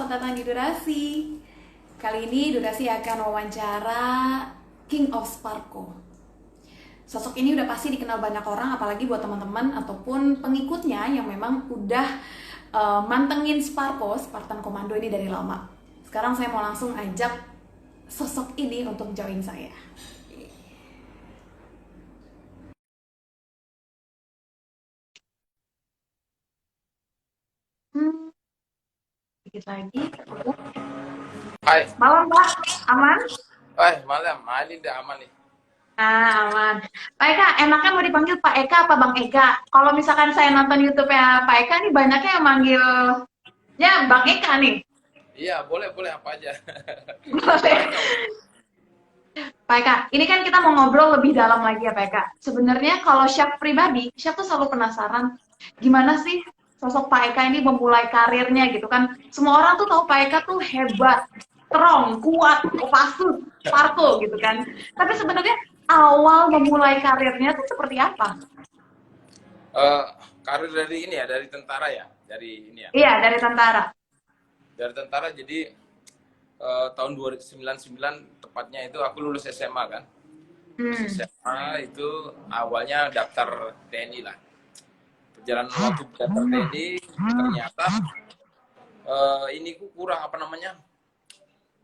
selamat datang di Durasi. Kali ini Durasi akan wawancara King of Sparko. Sosok ini udah pasti dikenal banyak orang, apalagi buat teman-teman ataupun pengikutnya yang memang udah mantengin Sparko, Spartan Komando ini dari lama. Sekarang saya mau langsung ajak sosok ini untuk join saya. Hmm, Dikit lagi. Hai, Malam Pak, aman? malam. Ini udah aman nih. Aman. Pak Eka, enaknya mau dipanggil Pak Eka apa Bang Eka? Kalau misalkan saya nonton YouTube-nya Pak Eka nih banyaknya yang manggilnya Bang Eka nih. Iya, boleh, boleh apa aja. Boleh. Apa kau? Pak Eka, ini kan kita mau ngobrol lebih dalam lagi ya Pak Eka. Sebenarnya kalau Chef pribadi, Chef tuh selalu penasaran gimana sih sosok Pak Eka ini memulai karirnya gitu kan. Semua orang tuh tahu Pak Eka tuh hebat, strong, kuat, Kopassus, Sparko gitu kan. Tapi sebenarnya awal memulai karirnya tuh seperti apa? Eh, Karir dari ini ya, dari tentara ya, dari ini ya. Iya, dari tentara. Dari tentara jadi tahun 2009 tepatnya itu aku lulus SMA kan. Lulus Hmm. SMA itu awalnya daftar TNI lah. Perjalanan waktu daftar TNI ternyata ini ku kurang apa namanya?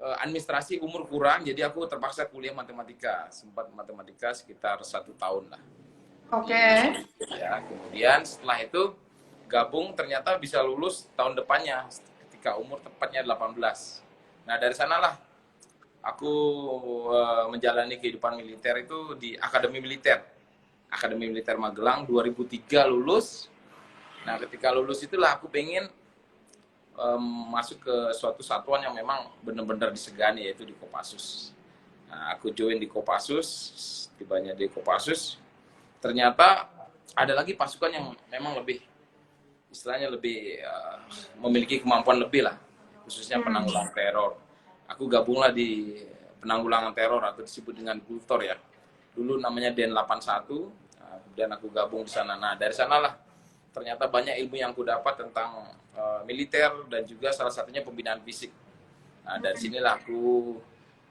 Administrasi umur kurang, jadi aku terpaksa kuliah matematika, sempat matematika sekitar 1 tahun lah. Oke. Ya, kemudian setelah itu gabung ternyata bisa lulus tahun depannya ketika umur tepatnya 18. Nah, dari sanalah aku menjalani kehidupan militer itu di Akademi Militer. Akademi Militer Magelang 2003 lulus. Nah, ketika lulus itulah aku pengen masuk ke suatu satuan yang memang benar-benar disegani, yaitu di Kopassus. Nah, aku join di Kopassus, tibanya di Kopassus, ternyata ada lagi pasukan yang memang lebih, istilahnya lebih memiliki kemampuan lebih lah, khususnya Hmm. penanggulangan teror. Aku gabunglah di penanggulangan teror atau disebut dengan Gultor ya. Dulu namanya Den 81, kemudian aku gabung di sana. Nah, dari sanalah ternyata banyak ilmu yang aku dapat tentang militer dan juga salah satunya pembinaan fisik. Nah, dari sinilah aku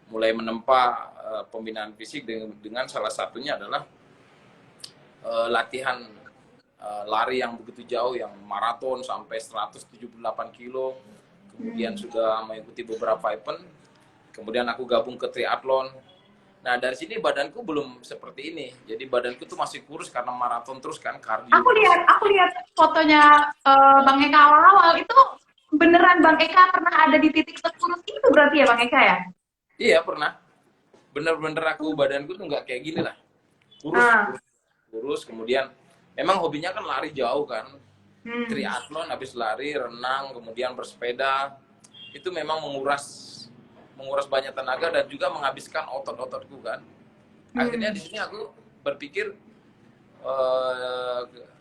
mulai menempa pembinaan fisik dengan salah satunya adalah latihan lari yang begitu jauh, yang maraton sampai 178 kilo. Kemudian Hmm. sudah mengikuti beberapa event. Kemudian aku gabung ke triathlon. Nah, dari sini badanku belum seperti ini. Jadi badanku tuh masih kurus karena maraton terus kan, kardio terus. Aku lihat fotonya Bang Eka awal-awal itu beneran Bang Eka pernah ada di titik sekurus itu berarti ya Bang Eka ya? Iya, pernah. Bener-bener aku badanku tuh nggak kayak gini lah. Kurus, Ah. kurus, kurus. Kemudian memang hobinya kan lari jauh kan. Hmm. Triathlon, habis lari, renang, kemudian bersepeda. Itu memang menguras menguras banyak tenaga dan juga menghabiskan otot-ototku kan. Akhirnya Hmm. di sini aku berpikir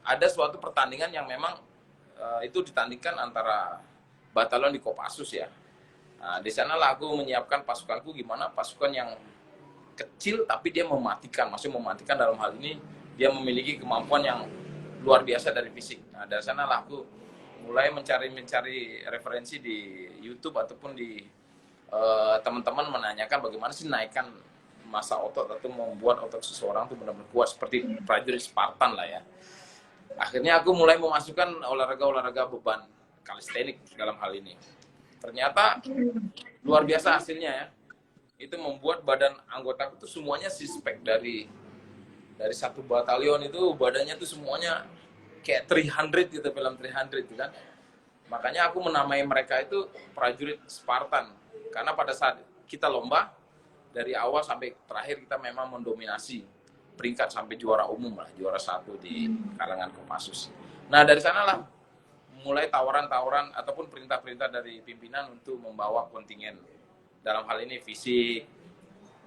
ada suatu pertandingan yang memang itu ditandingkan antara batalon di Kopassus ya. Nah, di sanalah aku menyiapkan pasukanku, gimana pasukan yang kecil tapi dia mematikan. Maksudnya mematikan dalam hal ini dia memiliki kemampuan yang luar biasa dari fisik. Nah, dari sanalah aku mulai mencari referensi di YouTube ataupun di teman-teman menanyakan bagaimana sih naikkan masa otot atau membuat otot seseorang itu benar-benar kuat seperti prajurit Spartan lah ya. Akhirnya aku mulai memasukkan olahraga-olahraga beban kalistenik dalam hal ini. Ternyata luar biasa hasilnya ya. Itu membuat badan anggota itu semuanya suspek dari satu batalion itu badannya tuh semuanya kayak 300 gitu, film 300 gitu kan. Makanya aku menamai mereka itu prajurit Spartan. Karena pada saat kita lomba, dari awal sampai terakhir kita memang mendominasi peringkat sampai juara umum lah, juara satu di kalangan Kopassus. Nah, dari sanalah mulai tawaran-tawaran ataupun perintah-perintah dari pimpinan untuk membawa kontingen. Dalam hal ini fisik,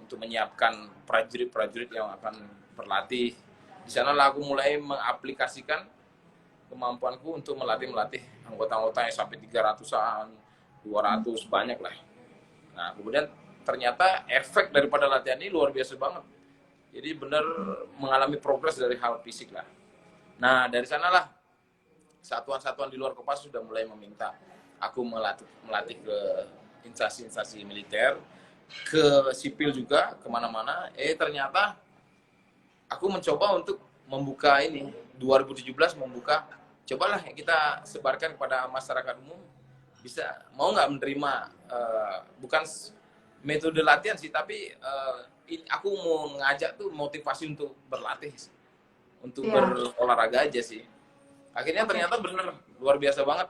untuk menyiapkan prajurit-prajurit yang akan berlatih. Di sanalah aku mulai mengaplikasikan kemampuanku untuk melatih anggota-anggota yang sampai 300-an, 200, banyak lah. Nah, kemudian ternyata efek daripada latihan ini luar biasa banget. Jadi benar mengalami progres dari hal fisik lah. Nah, dari sanalah satuan-satuan di luar Kopassus sudah mulai meminta aku melatih ke instansi-instansi militer, ke sipil juga, kemana-mana. Ternyata aku mencoba untuk membuka ini, 2017 membuka, cobalah kita sebarkan kepada masyarakat umum, bisa mau nggak menerima, bukan metode latihan sih, tapi aku mau ngajak tuh motivasi untuk berlatih, untuk Iya. berolahraga aja sih. Akhirnya Oke. ternyata bener luar biasa banget.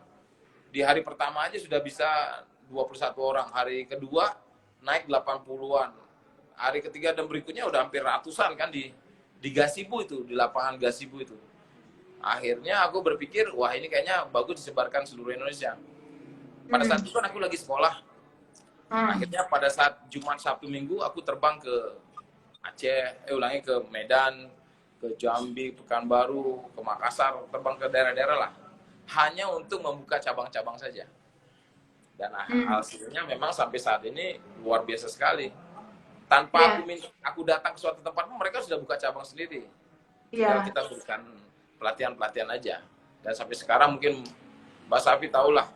Di hari pertama aja sudah bisa 21 orang, hari kedua naik 80-an, hari ketiga dan berikutnya udah hampir ratusan kan di gazebo itu, di lapangan gazebo itu. Akhirnya aku berpikir, wah ini kayaknya bagus disebarkan seluruh Indonesia. Pada saat Hmm. itu kan aku lagi sekolah. Hmm. Akhirnya pada saat Jumat, Sabtu, Minggu aku terbang ke Aceh, ke Medan, ke Jambi, Pekanbaru, ke Makassar, terbang ke daerah-daerah lah. Hanya untuk membuka cabang-cabang saja. Dan Hmm. hasilnya memang sampai saat ini luar biasa sekali. Tanpa Iya. aku datang ke suatu tempat, mereka sudah buka cabang sendiri. Tinggal Iya. kita berikan pelatihan-pelatihan aja. Dan sampai sekarang mungkin Mbak Safi tahulah,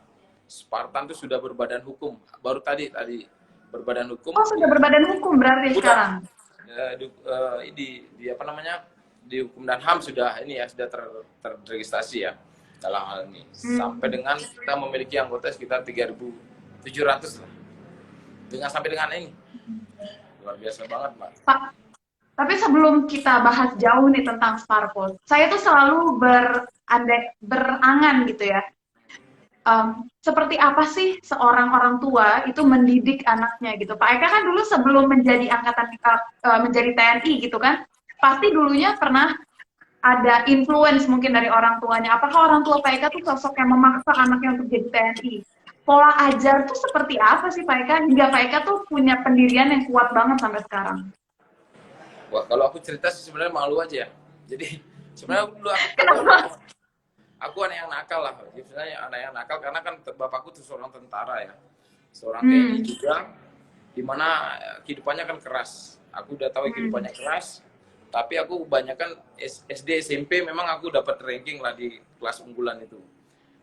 Spartan itu sudah berbadan hukum. Baru tadi berbadan hukum. Oh, sudah berbadan hukum berarti Udah sekarang. di apa namanya, di hukum dan HAM sudah ini ya, sudah terregistrasi ya dalam hal ini. Sampai Hmm. dengan kita memiliki anggota sekitar 3.700 lah. Dengan sampai dengan ini luar biasa banget, Mbak. Pak, tapi sebelum kita bahas jauh nih tentang Sparkle, saya tuh selalu berangan gitu ya. Seperti apa sih seorang orang tua itu mendidik anaknya gitu. Pak Eka kan dulu sebelum menjadi menjadi TNI gitu kan, pasti dulunya pernah ada influence mungkin dari orang tuanya. Apakah orang tua Pak Eka tuh sosok yang memaksa anaknya untuk jadi TNI? Pola ajar tuh seperti apa sih Pak Eka hingga Pak Eka tuh punya pendirian yang kuat banget sampai sekarang? Wah, kalau aku cerita sih sebenarnya malu aja ya. Jadi sebenarnya dulu Kenapa? aku anak yang nakal lah. Sebenarnya anak yang nakal karena kan bapakku tuh seorang tentara ya. Seorang TNI Hmm. juga, dimana kehidupannya kan keras. Aku udah tahu Hmm. kehidupannya keras, tapi aku kebanyakan SD, SMP memang aku dapat ranking lah di kelas unggulan itu.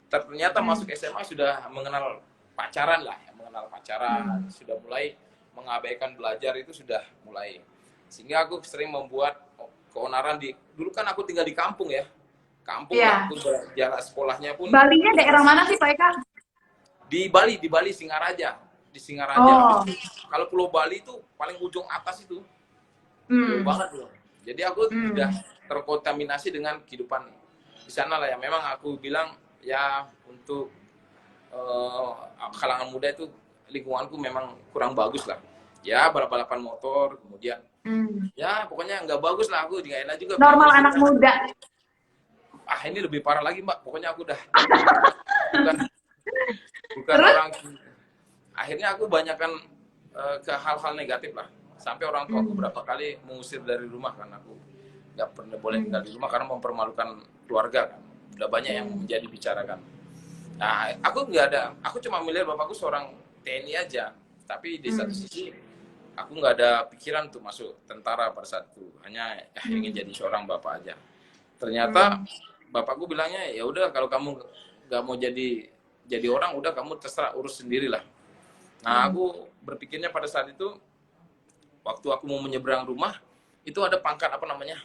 Ternyata Hmm. masuk SMA sudah mengenal pacaran lah, ya, mengenal pacaran, Hmm. sudah mulai mengabaikan belajar itu sudah mulai. Sehingga aku sering membuat keonaran dulu kan aku tinggal di kampung ya. Kampung lah, Iya. aku jarak sekolahnya pun Balinya daerah mana sih Pak Eka? di Bali Singaraja. Di Singaraja. Oh. Kalau Pulau Bali itu paling ujung atas itu. Jauh Hmm. banget loh. Jadi aku udah Hmm. terkontaminasi dengan kehidupan di sana lah ya. Memang aku bilang ya untuk kalangan muda itu lingkunganku memang kurang bagus lah. Ya balapan motor, kemudian Hmm. ya pokoknya nggak bagus lah, aku nggak enak juga Normal bilang anak muda. ini lebih parah lagi Mbak. Pokoknya aku udah bukan bukan Terus? orang. Akhirnya aku banyakkan ke hal-hal negatif lah. Sampai orang tua aku Hmm. berapa kali mengusir dari rumah kan, aku nggak pernah boleh tinggal Hmm. di rumah karena mempermalukan keluarga kan. Udah banyak yang Hmm. menjadi bicarakan. Nah, aku nggak ada. Aku cuma melihat bapakku seorang TNI aja. Tapi di satu Hmm. sisi aku nggak ada pikiran untuk masuk tentara pada saat itu. Hanya ingin Hmm. jadi seorang bapak aja. Ternyata Hmm. bapakku bilangnya ya udah, kalau kamu nggak mau jadi orang, udah kamu terserah, urus sendirilah. Nah, Hmm. aku berpikirnya pada saat itu, waktu aku mau menyeberang rumah, itu ada pangkat apa namanya?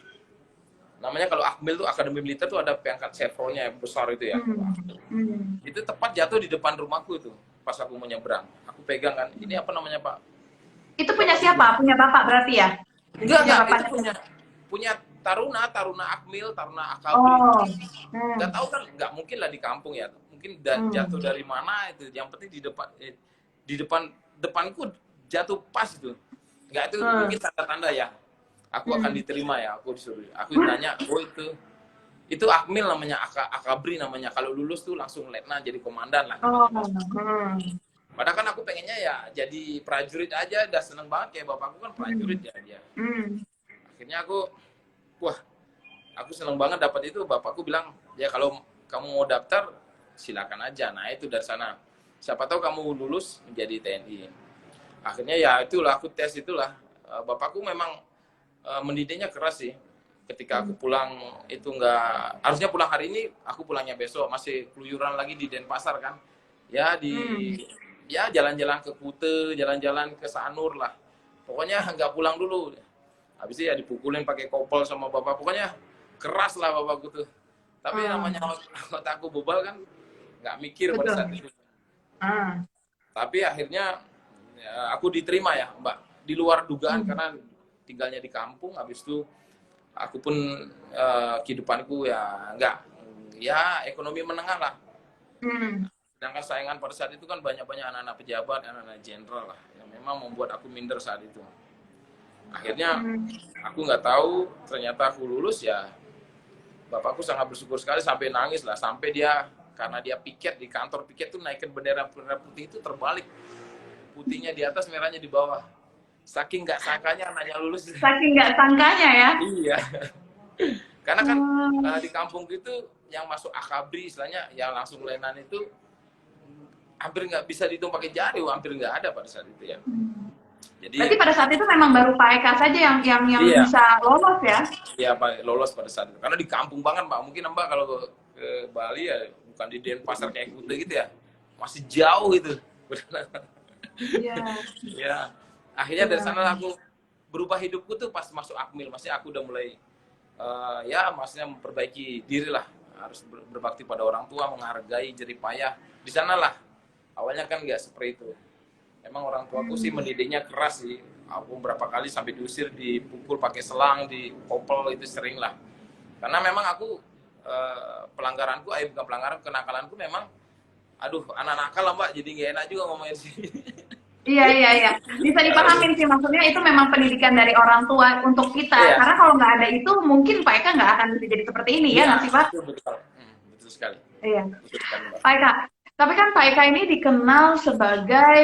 Namanya kalau Akmil tuh, Akademi Militer tuh ada pangkat chevronnya yang besar itu ya. Hmm. Hmm. Itu tepat jatuh di depan rumahku itu, pas aku menyeberang. Aku pegang kan, ini apa namanya Pak? Itu punya Bapakku bilang, siapa? Punya Bapak berarti ya? Punya enggak, itu bapaknya. punya Taruna Akmil, Taruna Akabri. Oh. Nggak Hmm. tahu kan, nggak mungkin lah di kampung ya. Mungkin jatuh Hmm. dari mana itu. Yang penting depanku jatuh pas itu. Nggak, itu Hmm. mungkin tanda-tanda ya. Aku akan Hmm. diterima ya. Aku disuruh. Aku nanya, oh itu Akmil namanya, Akabri namanya. Kalau lulus tuh langsung letnan jadi komandan lah Oh. namanya. Hmm. Padahal kan aku pengennya ya jadi prajurit aja. Udah seneng banget, kayak bapakku kan prajurit Hmm. ya dia. Hmm. Akhirnya wah, aku seneng banget dapat itu. Bapakku bilang, ya kalau kamu mau daftar silakan aja. Nah itu dari sana, siapa tahu kamu lulus menjadi TNI. Akhirnya ya itulah, aku tes itulah. Bapakku memang mendidiknya keras sih. Ketika aku pulang itu nggak, harusnya pulang hari ini, aku pulangnya besok, masih keluyuran lagi di Denpasar kan. Ya Hmm. ya jalan-jalan ke Kute, jalan-jalan ke Sanur lah. Pokoknya nggak pulang dulu. Habis itu ya dipukulin pakai kopel sama bapak. Pokoknya keras lah bapakku tuh. Tapi namanya Hmm. otakku bebal kan, nggak mikir pada saat Betul. itu. Hmm. Tapi akhirnya ya, aku diterima ya Mbak. Di luar dugaan Hmm. karena tinggalnya di kampung. Habis itu aku pun kehidupanku ya nggak, ya ekonomi menengah lah. Hmm. Sedangkan saingan pada saat itu kan banyak-banyak anak-anak pejabat, anak-anak jenderal lah, yang memang membuat aku minder saat itu. Akhirnya Hmm. aku nggak tahu, ternyata aku lulus ya. Bapakku sangat bersyukur sekali sampai nangis lah, sampai dia karena dia piket di kantor piket tuh naikin bendera putih itu terbalik, putihnya di atas, merahnya di bawah. Saking nggak sangkanya anaknya lulus. Saking nggak sangkanya ya. Iya, karena kan Hmm. di kampung itu yang masuk akabri istilahnya, yang langsung lenan itu hampir nggak bisa dihitung pakai jari, hampir nggak ada pada saat itu ya. Berarti Jadi pada saat itu memang baru Pak Eka saja yang iya, bisa lolos ya? ya Pak, lolos pada saat itu. Karena di kampung banget Mbak. Mungkin Mbak kalau ke Bali ya bukan di Denpasar kayak Kuta gitu ya. Masih jauh itu. Iya. Ya. Akhirnya dari Iya. sana aku berubah hidupku tuh pas masuk Akmil. Maksudnya aku udah mulai ya maksudnya memperbaiki diri lah. Harus berbakti pada orang tua, menghargai jerih payah. Di sanalah awalnya kan nggak seperti itu. Emang orang tuaku sih Hmm. mendidiknya keras sih. Aku berapa kali sampai diusir, dipukul pakai selang, dikopel, itu sering lah. Karena memang aku pelanggaranku, bukan pelanggaran, kenakalanku memang, aduh anak nakal lah Mbak, jadi nggak enak juga ngomongin sih. Iya, iya, iya. Bisa dipahamin sih, maksudnya itu memang pendidikan dari orang tua untuk kita. Iya, Karena kalau nggak ada itu, mungkin Pak Eka nggak akan bisa jadi seperti ini, ya iya, nggak sih, Pak? betul betul. Betul sekali. Iya. Betul sekali Mbak. Pak Eka, tapi kan Pak Eka ini dikenal sebagai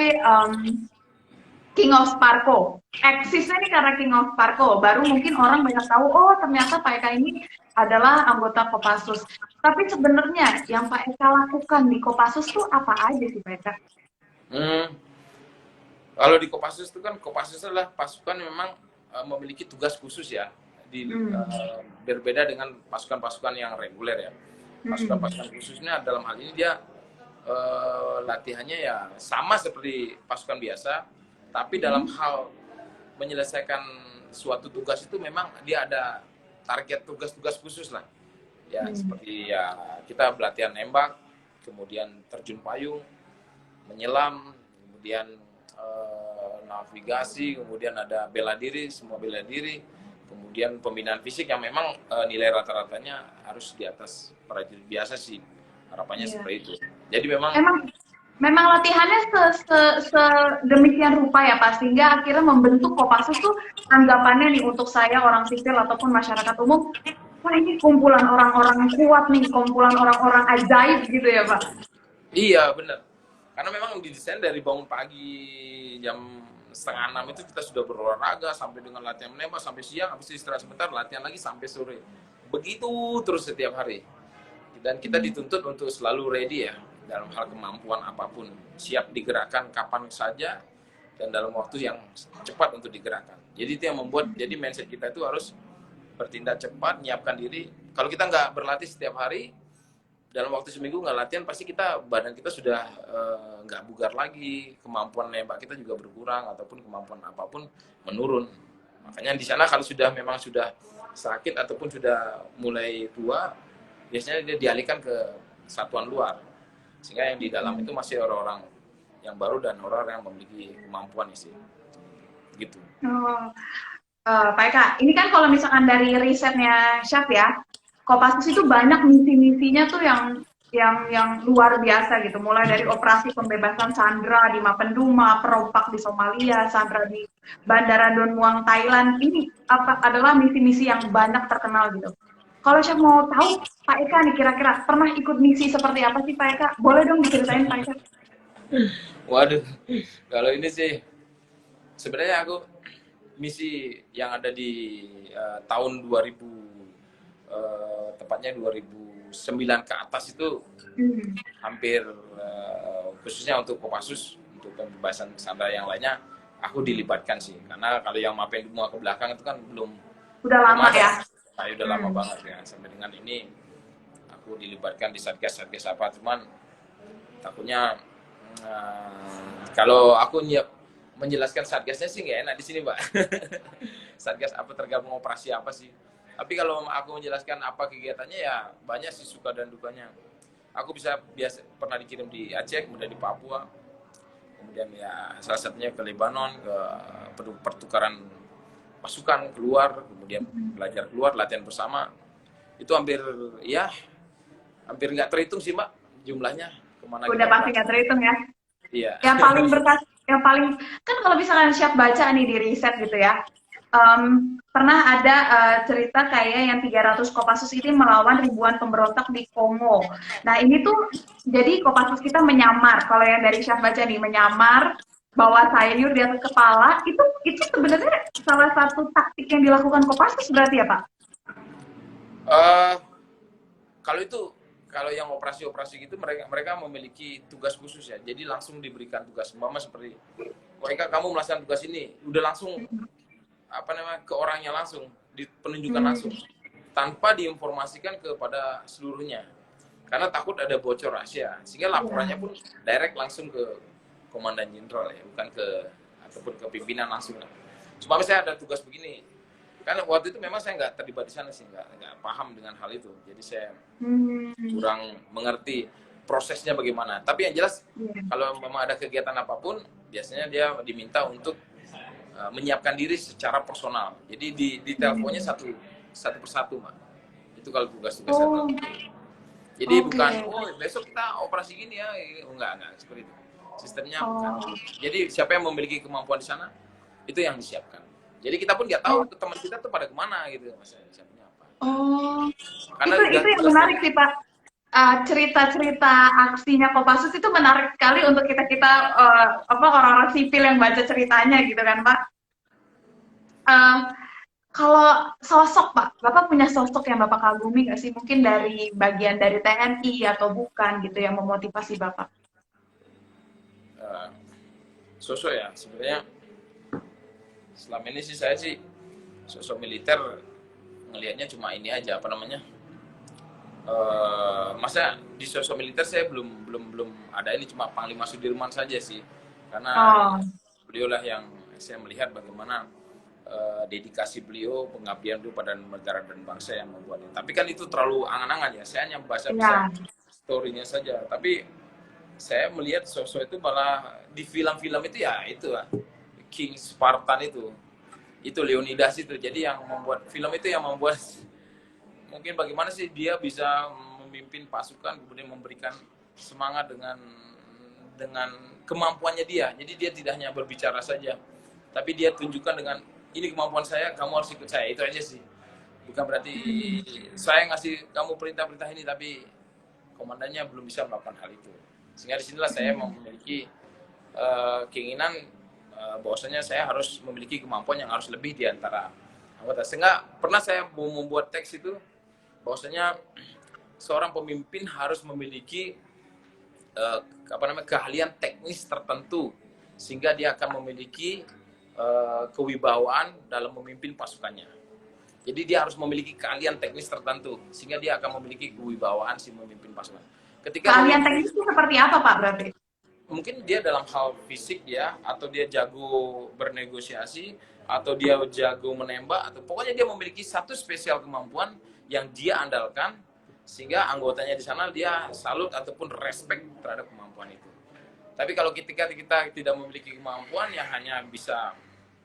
King of Sparko. Eksisnya nih karena King of Sparko. Baru mungkin orang banyak tahu, oh ternyata Pak Eka ini adalah anggota Kopassus. Tapi sebenarnya yang Pak Eka lakukan di Kopassus tuh apa aja sih Pak Eka? Hmm, Kalau di Kopassus itu kan, Kopassus adalah pasukan yang memang memiliki tugas khusus ya, Hmm. berbeda dengan pasukan-pasukan yang reguler ya. Hmm. Pasukan-pasukan khususnya dalam hal ini dia latihannya ya sama seperti pasukan biasa, tapi dalam Hmm. hal menyelesaikan suatu tugas itu memang dia ada target tugas-tugas khusus lah. Ya Hmm. seperti ya kita pelatihan nembak, kemudian terjun payung, menyelam, kemudian navigasi, kemudian ada bela diri, semua bela diri, kemudian pembinaan fisik yang memang nilai rata-ratanya harus di atas prajurit biasa sih, harapannya Iya. seperti itu. Jadi memang Memang memang latihannya sedemikian rupa ya Pak, sehingga akhirnya membentuk Kopassus tuh anggapannya nih untuk saya orang sipil ataupun masyarakat umum, wah ini kumpulan orang-orang yang kuat nih, kumpulan orang-orang ajaib gitu ya Pak. iya benar, karena memang didesain dari bangun pagi jam setengah enam itu kita sudah berolahraga sampai dengan latihan menembak sampai siang, habis itu istirahat sebentar, latihan lagi sampai sore, begitu terus setiap hari. Dan kita dituntut untuk selalu ready ya dalam hal kemampuan apapun, siap digerakkan kapan saja dan dalam waktu yang cepat untuk digerakkan. Jadi itu yang membuat, jadi mindset kita itu harus bertindak cepat, menyiapkan diri. Kalau kita nggak berlatih setiap hari, dalam waktu seminggu nggak latihan, pasti kita badan kita sudah nggak bugar lagi, kemampuan nembak kita juga berkurang ataupun kemampuan apapun menurun. Makanya di sana kalau sudah memang sudah sakit ataupun sudah mulai tua, biasanya dia dialihkan ke satuan luar, sehingga yang di dalam itu masih orang-orang yang baru dan orang-orang yang memiliki kemampuan sih, gitu. Oh, Pak Eka, ini kan kalau misalkan dari risetnya Syaf ya, Kopassus itu banyak misi-misinya tuh yang luar biasa gitu. Mulai dari operasi pembebasan sandera di Mapenduma, perompak di Somalia, sandera di Bandara Don Muang Thailand. Ini apa adalah misi-misi yang banyak terkenal gitu. Kalau Syaf mau tahu, Pak Eka nih kira-kira pernah ikut misi seperti apa sih Pak Eka? Boleh dong diceritain Pak Eka? Waduh, kalau ini sih sebenarnya aku misi yang ada di tahun 2000, tepatnya 2009 ke atas itu Hmm. hampir khususnya untuk Kopassus, untuk pembebasan sandera yang lainnya aku dilibatkan sih, karena kalau yang Mapenduma ke belakang itu kan belum Udah belum lama ya? ada. Nah, udah lama Hmm. banget ya, sampai dengan ini aku dilibatkan di satgas-satgas apa, cuman takutnya Kalau aku menjelaskan satgasnya sih nggak enak di sini, Mbak. Satgas apa, tergabung operasi apa sih? Tapi kalau aku menjelaskan apa kegiatannya, ya banyak sih suka dan dukanya. Aku biasa pernah dikirim di Aceh, kemudian di Papua, kemudian ya salah satunya ke Lebanon, ke pertukaran pasukan keluar, kemudian belajar keluar, latihan bersama. Itu hampir nggak terhitung sih, Mbak, jumlahnya kemana Udah kita pasti berangkat. nggak terhitung ya. Iya. Yang paling berkas, yang paling kan kalau misalkan Chef baca nih di riset gitu ya, pernah ada cerita kayak yang 300 Kopassus ini melawan ribuan pemberontak di Kongo. Nah ini tuh jadi Kopassus kita menyamar, kalau yang dari Chef baca nih, menyamar bawa sayur di atas kepala, itu sebenarnya salah satu taktik yang dilakukan Kopassus berarti ya Pak? Eh, kalau itu, kalau yang operasi-operasi gitu, mereka memiliki tugas khusus ya. Jadi langsung diberikan tugas, umpama seperti, mereka kamu melaksanakan tugas ini, udah langsung ke orangnya langsung, penunjukan langsung, tanpa diinformasikan kepada seluruhnya. Karena takut ada bocor rahasia, sehingga laporannya pun direct langsung ke komandan jenderal ya, bukan ataupun ke pimpinan langsung lah. Cuma saya ada tugas begini, karena waktu itu memang saya nggak terlibat di sana sih, nggak paham dengan hal itu, jadi saya kurang mengerti prosesnya bagaimana. Tapi yang jelas kalau memang ada kegiatan apapun, biasanya dia diminta untuk menyiapkan diri secara personal. Jadi di teleponnya satu persatu, Mbak. Itu kalau tugas-tugas saya. Jadi bukan, besok kita operasi gini ya, enggak seperti itu. Sistemnya bukan. Jadi siapa yang memiliki kemampuan di sana, itu yang disiapkan. Jadi kita pun nggak tahu teman kita tuh pada kemana gitu, maksudnya siapnya apa. Karena itu yang menarik sih Pak. Cerita-cerita aksinya Kopassus itu menarik sekali untuk kita orang-orang sipil yang baca ceritanya gitu kan Pak. Kalau sosok Pak, Bapak punya sosok yang Bapak kagumi nggak sih? Mungkin dari bagian dari TNI atau bukan gitu yang memotivasi Bapak? Sosok ya, sebenarnya selama ini sih saya sosok militer ngelihatnya cuma ini aja, apa namanya, masa di sosok militer saya belum ada ini, cuma Panglima Sudirman saja sih, karena beliau lah yang saya melihat bagaimana dedikasi beliau, pengabdian beliau pada negara dan bangsa yang membuatnya. Tapi kan itu terlalu angan-angan ya, saya hanya membaca story-nya saja. Tapi saya melihat sosok itu malah di film-film itu ya, itu King Spartan itu Leonidas itu. Jadi yang membuat film itu, yang membuat mungkin bagaimana sih dia bisa memimpin pasukan, kemudian memberikan semangat dengan kemampuannya dia. Jadi dia tidak hanya berbicara saja, tapi dia tunjukkan dengan, ini kemampuan saya, kamu harus ikut saya. Itu aja sih. Bukan berarti saya ngasih kamu perintah-perintah ini, tapi komandannya belum bisa melakukan hal itu. Sehingga disinilah saya memiliki keinginan bahwasanya saya harus memiliki kemampuan yang harus lebih di antara anggota. Sehingga pernah saya mau membuat teks itu, bahwasanya seorang pemimpin harus memiliki keahlian teknis tertentu, sehingga dia akan memiliki kewibawaan dalam memimpin pasukannya. Jadi dia harus memiliki keahlian teknis tertentu, sehingga dia akan memiliki kewibawaan si memimpin pasukan. Keahlian teknis itu seperti apa Pak berarti? Mungkin dia dalam hal fisik ya, atau dia jago bernegosiasi, atau dia jago menembak, atau pokoknya dia memiliki satu spesial kemampuan yang dia andalkan, sehingga anggotanya di sana dia salut ataupun respect terhadap kemampuan itu. Tapi kalau ketika kita tidak memiliki kemampuan yang hanya bisa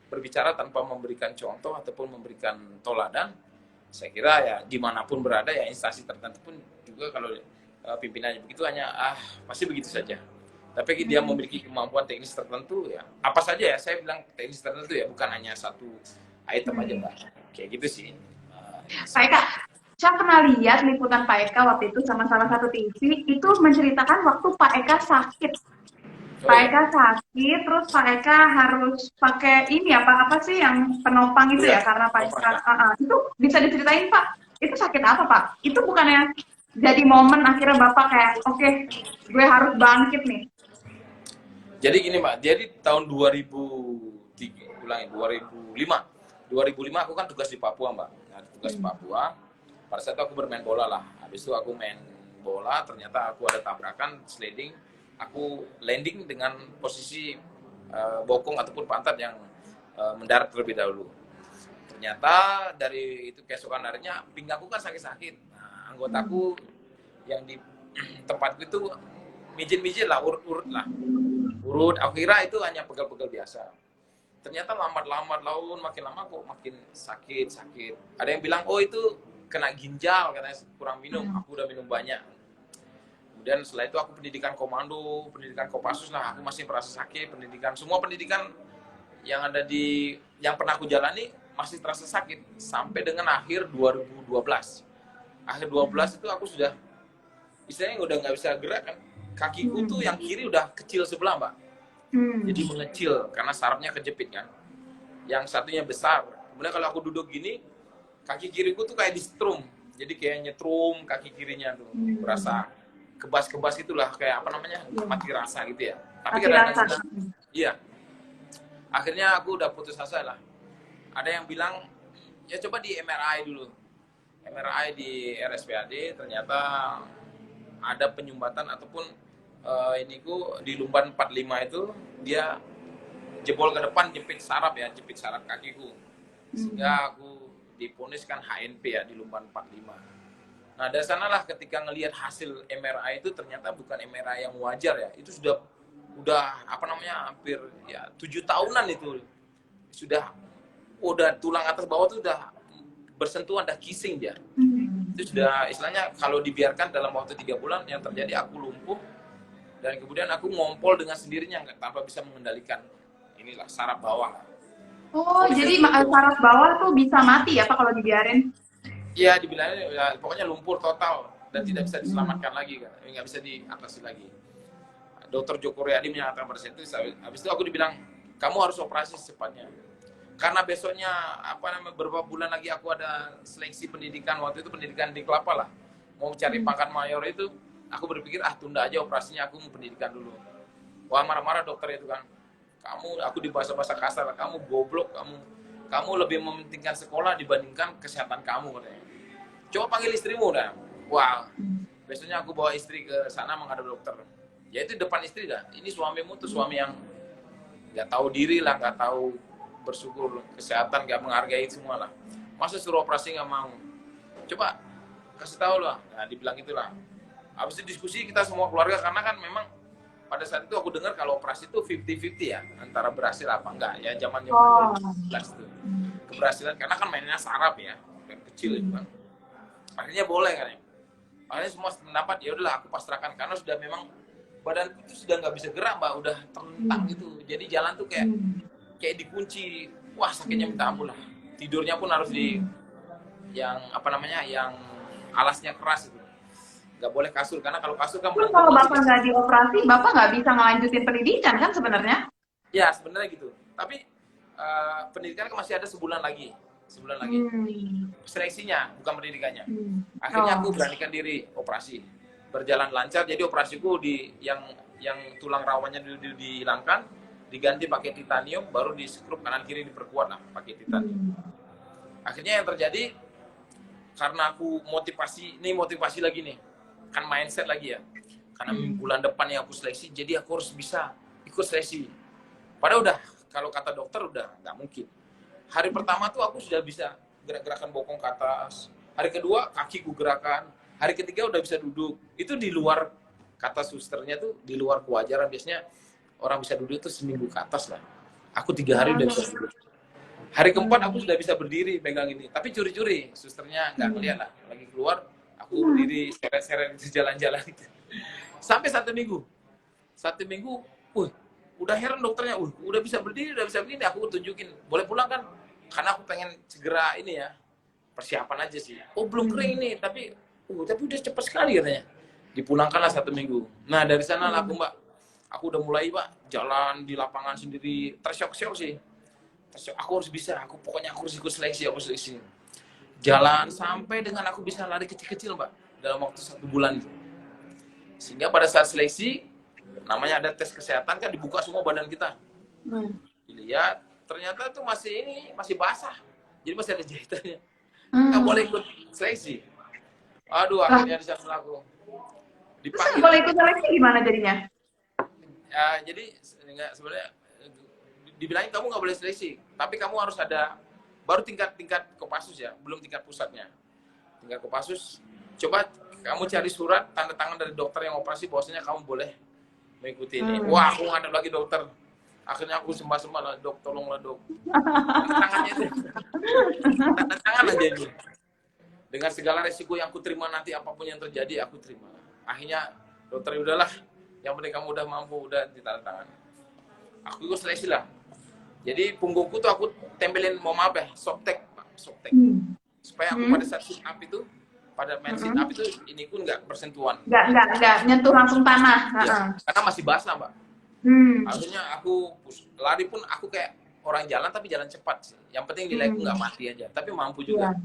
berbicara tanpa memberikan contoh ataupun memberikan toladan, saya kira ya dimanapun berada ya, instansi tertentu pun juga kalau pimpinannya begitu hanya pasti begitu saja. Tapi dia memiliki kemampuan teknis tertentu ya, apa saja ya, saya bilang teknis tertentu ya, bukan hanya satu item aja Mbak. Kayak gitu sih. Pak Eka, saya pernah lihat liputan Pak Eka waktu itu sama salah satu TV, itu menceritakan waktu Pak Eka sakit. Pak Eka sakit, terus Pak Eka harus pakai ini apa sih yang penopang itu ya, karena Pak Eka, itu bisa diceritain Pak, itu sakit apa Pak? Itu bukannya jadi momen akhirnya Bapak kayak, oke, gue harus bangkit nih. Jadi gini Mbak, jadi tahun 2005 aku kan tugas di Papua Mbak. Nah, tugas di Papua, pada saat itu aku bermain bola lah. Habis itu aku main bola, ternyata aku ada tabrakan, sliding, aku landing dengan posisi bokong ataupun pantat yang mendarat terlebih dahulu. Ternyata dari itu keesokan harinya pinggangku kan sakit-sakit. Nah, anggotaku yang di tempatku itu mijit-mijit lah, urut-urut lah. Urut, aku kira itu hanya pegel-pegel biasa. Ternyata lambat-lambat laun makin lama kok makin sakit. Ada yang bilang, oh itu kena ginjal, katanya kurang minum. Aku udah minum banyak. Kemudian setelah itu aku pendidikan komando, pendidikan Kopassus lah. Aku masih merasa sakit, semua pendidikan yang ada yang pernah aku jalani masih terasa sakit. Sampai dengan akhir 2012. Akhir 2012 itu aku sudah, istilahnya udah nggak bisa gerak kan. Kakiku tuh yang kiri udah kecil sebelah, Mbak. Jadi mengecil karena sarafnya kejepit kan. Yang satunya besar. Kemudian kalau aku duduk gini, kaki kiriku tuh kayak di strum. Jadi kayak nyetrum kaki kirinya tuh. Berasa kebas-kebas itulah, kayak apa namanya? Mati rasa gitu ya. Tapi kadang-kadang iya. Akhirnya aku udah putus asa lah. Ada yang bilang, ya coba di MRI dulu. MRI di RSPAD ternyata ada penyumbatan ataupun iniku di lumban 45 itu dia jebol ke depan, jepit saraf kakiku, sehingga aku diponiskan HNP ya di lumban 45. Nah dari sanalah ketika ngelihat hasil MRI itu ternyata bukan MRI yang wajar ya, itu udah apa namanya hampir ya 7 tahunan itu udah tulang atas bawah tuh udah bersentuhan, udah kissing dia. Itu sudah istilahnya kalau dibiarkan dalam waktu 3 bulan yang terjadi aku lumpuh. Dan kemudian aku ngompol dengan sendirinya tanpa bisa mengendalikan inilah saraf bawah. Oh, jadi saraf bawah tuh bisa mati ya Pak kalau dibiarin? Iya, dibilangnya ya, pokoknya lumpur total dan tidak bisa diselamatkan lagi kan, nggak bisa diatasi lagi. Dokter Joko Riyadi menyatakan pada saat itu, habis itu aku dibilang kamu harus operasi secepatnya. Karena besoknya beberapa bulan lagi aku ada seleksi pendidikan, waktu itu pendidikan di Kelapa lah, mau cari pangkat mayor itu. Aku berpikir, tunda aja operasinya, aku mau pendidikan dulu. Wah, marah-marah dokter itu kan. Aku di bahasa-bahasa kasar, kamu goblok, kamu lebih mementingkan sekolah dibandingkan kesehatan kamu, katanya. Coba panggil istrimu, dah. Wah, besoknya aku bawa istri ke sana menghadap dokter. Ya itu depan istri dah. Ini suamimu tuh suami yang nggak tahu diri lah, nggak tahu bersyukur kesehatan, nggak menghargai semua lah. Masa suruh operasi nggak mau? Coba kasih tahu lah. Nah, dibilang itulah. Habis itu diskusi kita semua keluarga, karena kan memang pada saat itu aku dengar kalau operasi itu 50-50 ya, antara berhasil apa enggak ya, zaman 2012 itu keberhasilan, karena kan mainnya saraf ya, dan kecil itu kan. Akhirnya boleh kan ya. Akhirnya semua pendapat, ya udahlah aku pasrahkan, karena sudah memang badan itu sudah nggak bisa gerak, Mbak, udah terlentang gitu. Jadi jalan tuh kayak dikunci. Wah, sakitnya minta ampun lah. Tidurnya pun harus yang alasnya keras itu. Nggak boleh kasur, karena kalau kasur kan... Terus kalau Bapak nggak dioperasi, Bapak nggak bisa ngelanjutin pendidikan kan sebenarnya? Ya, sebenarnya gitu. Tapi pendidikan kan masih ada sebulan lagi. Seleksinya, bukan pendidikannya. Akhirnya aku beranikan diri operasi. Berjalan lancar, jadi operasiku yang tulang rawannya dihilangkan, diganti pakai titanium, baru di skrup kanan kiri diperkuat lah pakai titanium. Akhirnya yang terjadi, karena aku motivasi lagi nih. Kan mindset lagi ya, karena bulan depan yang aku seleksi, jadi aku harus bisa ikut seleksi. Padahal udah, kalau kata dokter udah nggak mungkin. Hari pertama tuh aku sudah bisa gerak-gerakan bokong ke atas, hari kedua kakiku gerakan, hari ketiga udah bisa duduk. Itu di luar, kata susternya tuh di luar kewajaran. Biasanya orang bisa duduk itu seminggu ke atas lah. Aku 3 hari udah bisa duduk. Hari keempat aku sudah bisa berdiri pegang ini, tapi curi-curi, susternya nggak ngeliat lah, lagi keluar. Aku berdiri seret-seret jalan-jalan sampai 1 minggu, udah heran dokternya, udah bisa berdiri, udah bisa begini. Aku tunjukin, boleh pulang kan, karena aku pengen segera ini ya, persiapan aja sih. Belum kering ini, tapi udah cepat sekali katanya. Dipulangkanlah 1 minggu. Nah dari sana lah aku udah mulai Pak jalan di lapangan sendiri, tersyok-syok sih. Aku harus bisa, pokoknya aku harus ikut seleksi, jalan sampai dengan aku bisa lari kecil-kecil, Mbak, dalam waktu 1 bulan itu. Sehingga pada saat seleksi, namanya ada tes kesehatan kan, dibuka semua badan kita. Dilihat, ternyata itu masih basah. Jadi masih ada jahitannya. Nggak boleh ikut seleksi. Aduh, akhirnya di sana aku dipanggil. Terus boleh ikut seleksi gimana jadinya? jadi sebenarnya dibilangin kamu nggak boleh seleksi, tapi kamu harus ada baru tingkat Kopassus ya, belum tingkat pusatnya. Tingkat Kopassus, coba kamu cari surat tanda tangan dari dokter yang operasi bahwasanya kamu boleh mengikuti ini. Wah, aku nggak ada lagi dokter. Akhirnya aku sembah-sembah lah, dok, tolonglah dok. Tanda tangannya itu, tanda tangan aja ini. Dengan segala resiko yang aku terima nanti, apapun yang terjadi, aku terima. Akhirnya dokter udahlah, yang penting kamu udah mampu, udah ditanda tangan. Aku ikut seleksi lah. Jadi punggungku tuh aku tempelin, mau maaf ya, softtek, Pak, softtek. Supaya aku pada saat sit up itu, pada main sit up itu, ini pun nggak bersentuhan. Nggak nyentuh langsung tanah. Ya, karena masih basah, Mbak. Akhirnya aku lari pun aku kayak orang jalan tapi jalan cepat sih. Yang penting nilaiku nggak mati aja, tapi mampu juga.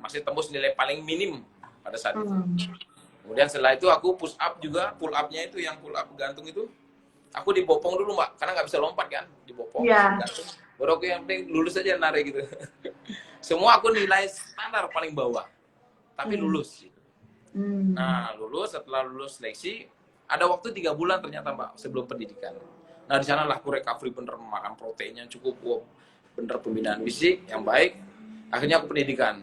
Masih tembus nilai paling minim pada saat itu. Kemudian setelah itu aku push up juga, pull up-nya itu yang pull up gantung itu, aku dibopong dulu Mbak, karena nggak bisa lompat kan, dibopong. Gantung. Baru aku yang penting lulus aja narik gitu. Semua aku nilai standar paling bawah, tapi lulus. Gitu. Nah lulus, setelah lulus seleksi, ada waktu 3 bulan ternyata Mbak sebelum pendidikan. Nah di sana lah aku recovery bener, makan proteinnya cukup, bener pembinaan fisik yang baik. Akhirnya aku pendidikan.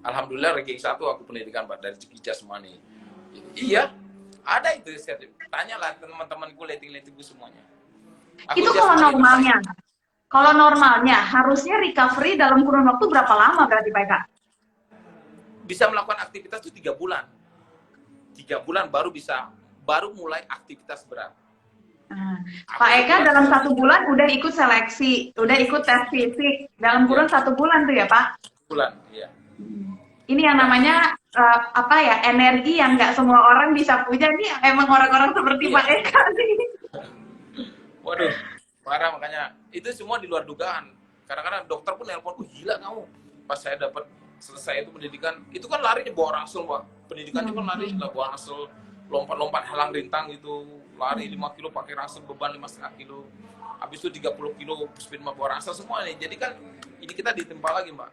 Alhamdulillah ranking 1 aku pendidikan Mbak dari Ciki Jasmani. Iya, ada itu sertifikat. Tanyalah teman-temanku, letting-lettingku semuanya. Aku itu kalau normalnya. Kalau normalnya harusnya recovery dalam kurun waktu berapa lama berarti Pak Eka? Bisa melakukan aktivitas itu 3 bulan. 3 bulan baru mulai aktivitas berat. Pak Eka dalam 1 bulan udah ikut seleksi, udah ikut tes fisik dalam kurun 1 bulan tuh ya Pak? 1 bulan, iya. Ini yang namanya energi yang nggak semua orang bisa punya. Ini emang orang-orang seperti Pak Eka sih. Waduh, parah, makanya itu semua di luar dugaan. Kadang-kadang dokter pun nelpon, gila kamu. Pas saya dapat selesai itu pendidikan, itu kan lari di bawah ransel Pak. Pendidikan itu kan lari di bawah ransel, lompat-lompat halang rintang gitu, lari 5 kilo pakai ransel beban 5,5 kilo. Habis itu 30 kilo speed bawa ransel semua nih. Jadi kan ini kita ditempa lagi Mbak.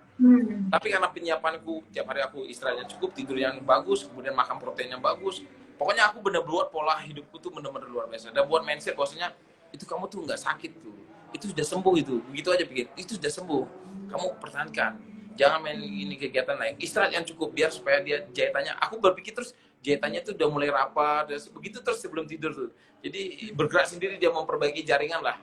Tapi karena penyiapanku tiap hari aku istirahatnya cukup, tidur yang bagus, kemudian makan protein yang bagus. Pokoknya aku bener buat pola hidupku tuh bener-bener luar biasa. Dan buat mindset bahwasanya itu kamu tuh nggak sakit tuh. Itu sudah sembuh itu. Begitu aja pikir. Itu sudah sembuh. Kamu pertahankan. Jangan main ini kegiatan lain. Istirahat yang cukup biar supaya dia jahitannya. Aku berpikir terus jahitannya tuh udah mulai rapat. Begitu terus sebelum tidur tuh. Jadi bergerak sendiri dia memperbaiki jaringan lah.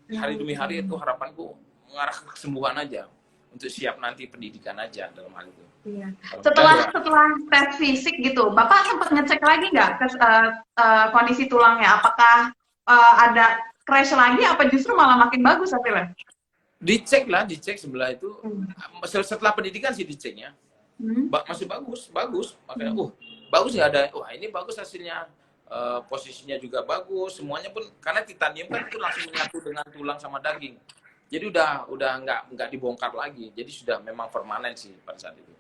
Hari demi hari itu harapanku mengarah ke kesembuhan aja untuk siap nanti pendidikan aja dalam hal itu. Iya. Setelah tes fisik gitu, Bapak sempat ngecek lagi nggak ke kondisi tulangnya? Apakah ada crash lagi? Apa justru malah makin bagus hasilnya? Dicek sebelah itu. Setelah pendidikan sih diceknya, masih bagus. Makanya, bagus nggak ada. Wah ini bagus hasilnya. Posisinya juga bagus, semuanya pun karena titanium kan itu langsung menyatu dengan tulang sama daging, jadi udah nggak dibongkar lagi, jadi sudah memang permanen sih pada saat itu.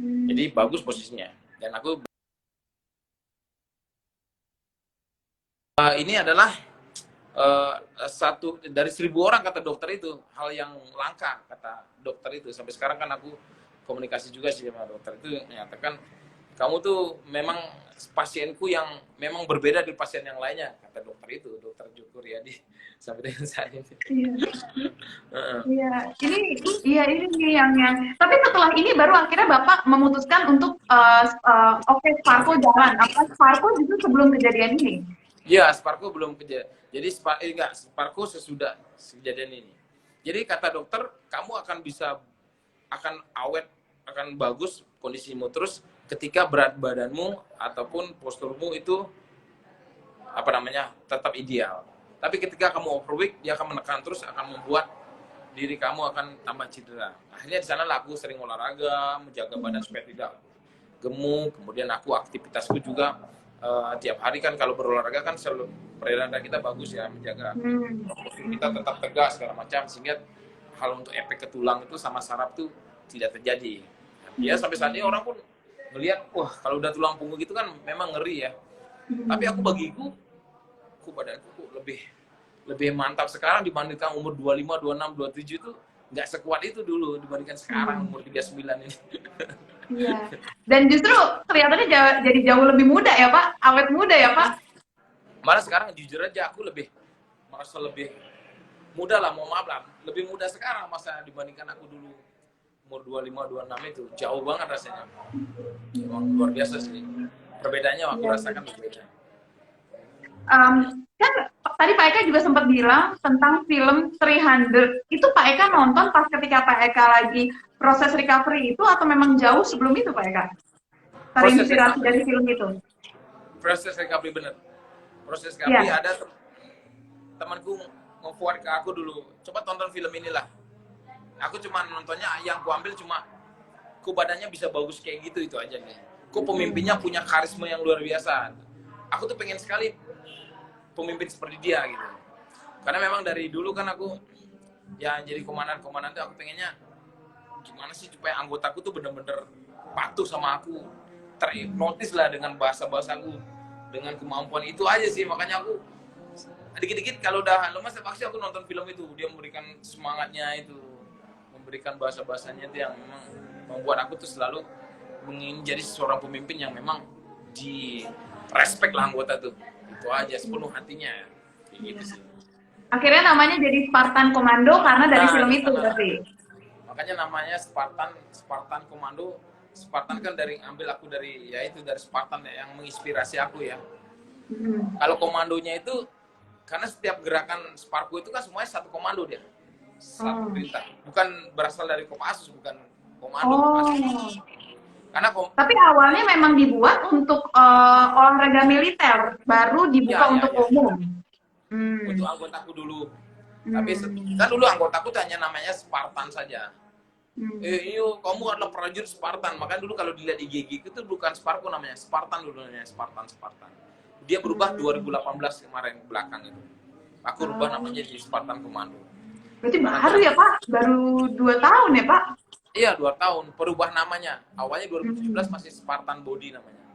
Jadi bagus posisinya. Dan aku ini adalah satu dari 1.000 orang kata dokter itu, hal yang langka kata dokter itu. Sampai sekarang kan aku komunikasi juga sih sama dokter itu, menyatakan kamu tuh memang pasienku yang memang berbeda dari pasien yang lainnya, kata dokter itu, dokter Joko Riyadi sampai dengan saya. Ini yang. Tapi setelah ini baru akhirnya Bapak memutuskan untuk Sparko jalan. Apa Sparko justru sebelum kejadian ini? Iya, Sparko belum kejadian. Jadi Sparko sesudah kejadian ini. Jadi kata dokter, kamu akan awet, akan bagus kondisimu terus ketika berat badanmu ataupun posturmu itu tetap ideal. Tapi ketika kamu overweight, dia akan menekan terus, akan membuat diri kamu akan tambah cedera. Akhirnya di sana aku sering olahraga, menjaga badan supaya tidak gemuk. Kemudian aku aktivitasku juga tiap hari kan kalau berolahraga kan selalu peredaran darah kita bagus ya, menjaga postur kita tetap tegak segala macam, sehingga hal untuk efek ke tulang itu sama saraf tuh tidak terjadi. Ya sampai saat ini orang pun ngelihat, wah kalau udah tulang punggung gitu kan memang ngeri ya. Tapi bagiku badanku lebih mantap sekarang dibandingkan umur 25, 26, 27 itu nggak sekuat itu dulu dibandingkan sekarang umur 39 ini. Iya. Dan justru kelihatannya jadi jauh lebih muda ya Pak, awet muda ya Pak. Malah sekarang jujur aja aku lebih merasa lebih muda lah, mohon maaf lah, lebih muda sekarang masa dibandingkan aku dulu umur 25, 26 itu jauh banget rasanya. Emang luar biasa sih. Perbedaannya aku Iya. rasakan berbeda. Kan tadi Pak Eka juga sempat bilang tentang film 300. Itu Pak Eka nonton pas ketika Pak Eka lagi proses recovery itu atau memang jauh sebelum itu Pak Eka? Proses Terinspirasi recovery, dari film itu? proses recovery bener. Proses recovery Iya. ada temanku nge-forward ke aku dulu, coba tonton film inilah. Aku cuma nontonnya, yang ku ambil cuma ku badannya bisa bagus kayak gitu, itu aja nih. Ku pemimpinnya punya karisma yang luar biasa. Aku tuh pengen sekali pemimpin seperti dia gitu. Karena memang dari dulu kan aku ya jadi komandan tuh aku pengennya gimana sih supaya anggotaku tuh bener-bener patuh sama aku, terhipnotis lah dengan bahasa-bahasaku, dengan kemampuan itu aja sih. Makanya aku dikit-dikit kalau udah lemas pasti aku nonton film itu, dia memberikan semangatnya itu, memberikan bahasa-bahasanya itu yang memang membuat aku tuh selalu ingin jadi seorang pemimpin yang memang di respect lah anggota tuh. Itu aja sepenuh hatinya ya. Kayak gitu sih. Akhirnya namanya jadi Spartan Komando karena dari Nah, film di itu sana. berarti. Makanya namanya Spartan Komando. Spartan kan ambil aku dari ya itu dari Spartan ya, yang menginspirasi aku ya. Kalau komandonya itu karena setiap gerakan Sparku itu kan semuanya satu komando dia. Satu perintah. Bukan berasal dari Kopassus, bukan komando Kopassus. Oh. Karena Tapi awalnya memang dibuat untuk olahraga militer, baru dibuka untuk ya. umum. Untuk anggotaku dulu. Tapi Hmm. kan dulu anggotaku hanya namanya Spartan saja. Iyo, kamu adalah prajurit Spartan. Makanya dulu kalau dilihat di GG itu bukan Sparku namanya, Spartan dulu namanya, Spartan. Dia berubah 2018 kemarin belakang itu. Aku rubah namanya jadi Spartan Komando. Berarti baru ya Pak? Baru 2 tahun ya Pak? Iya, 2 tahun perubah namanya. Awalnya 2017 masih Spartan Body namanya.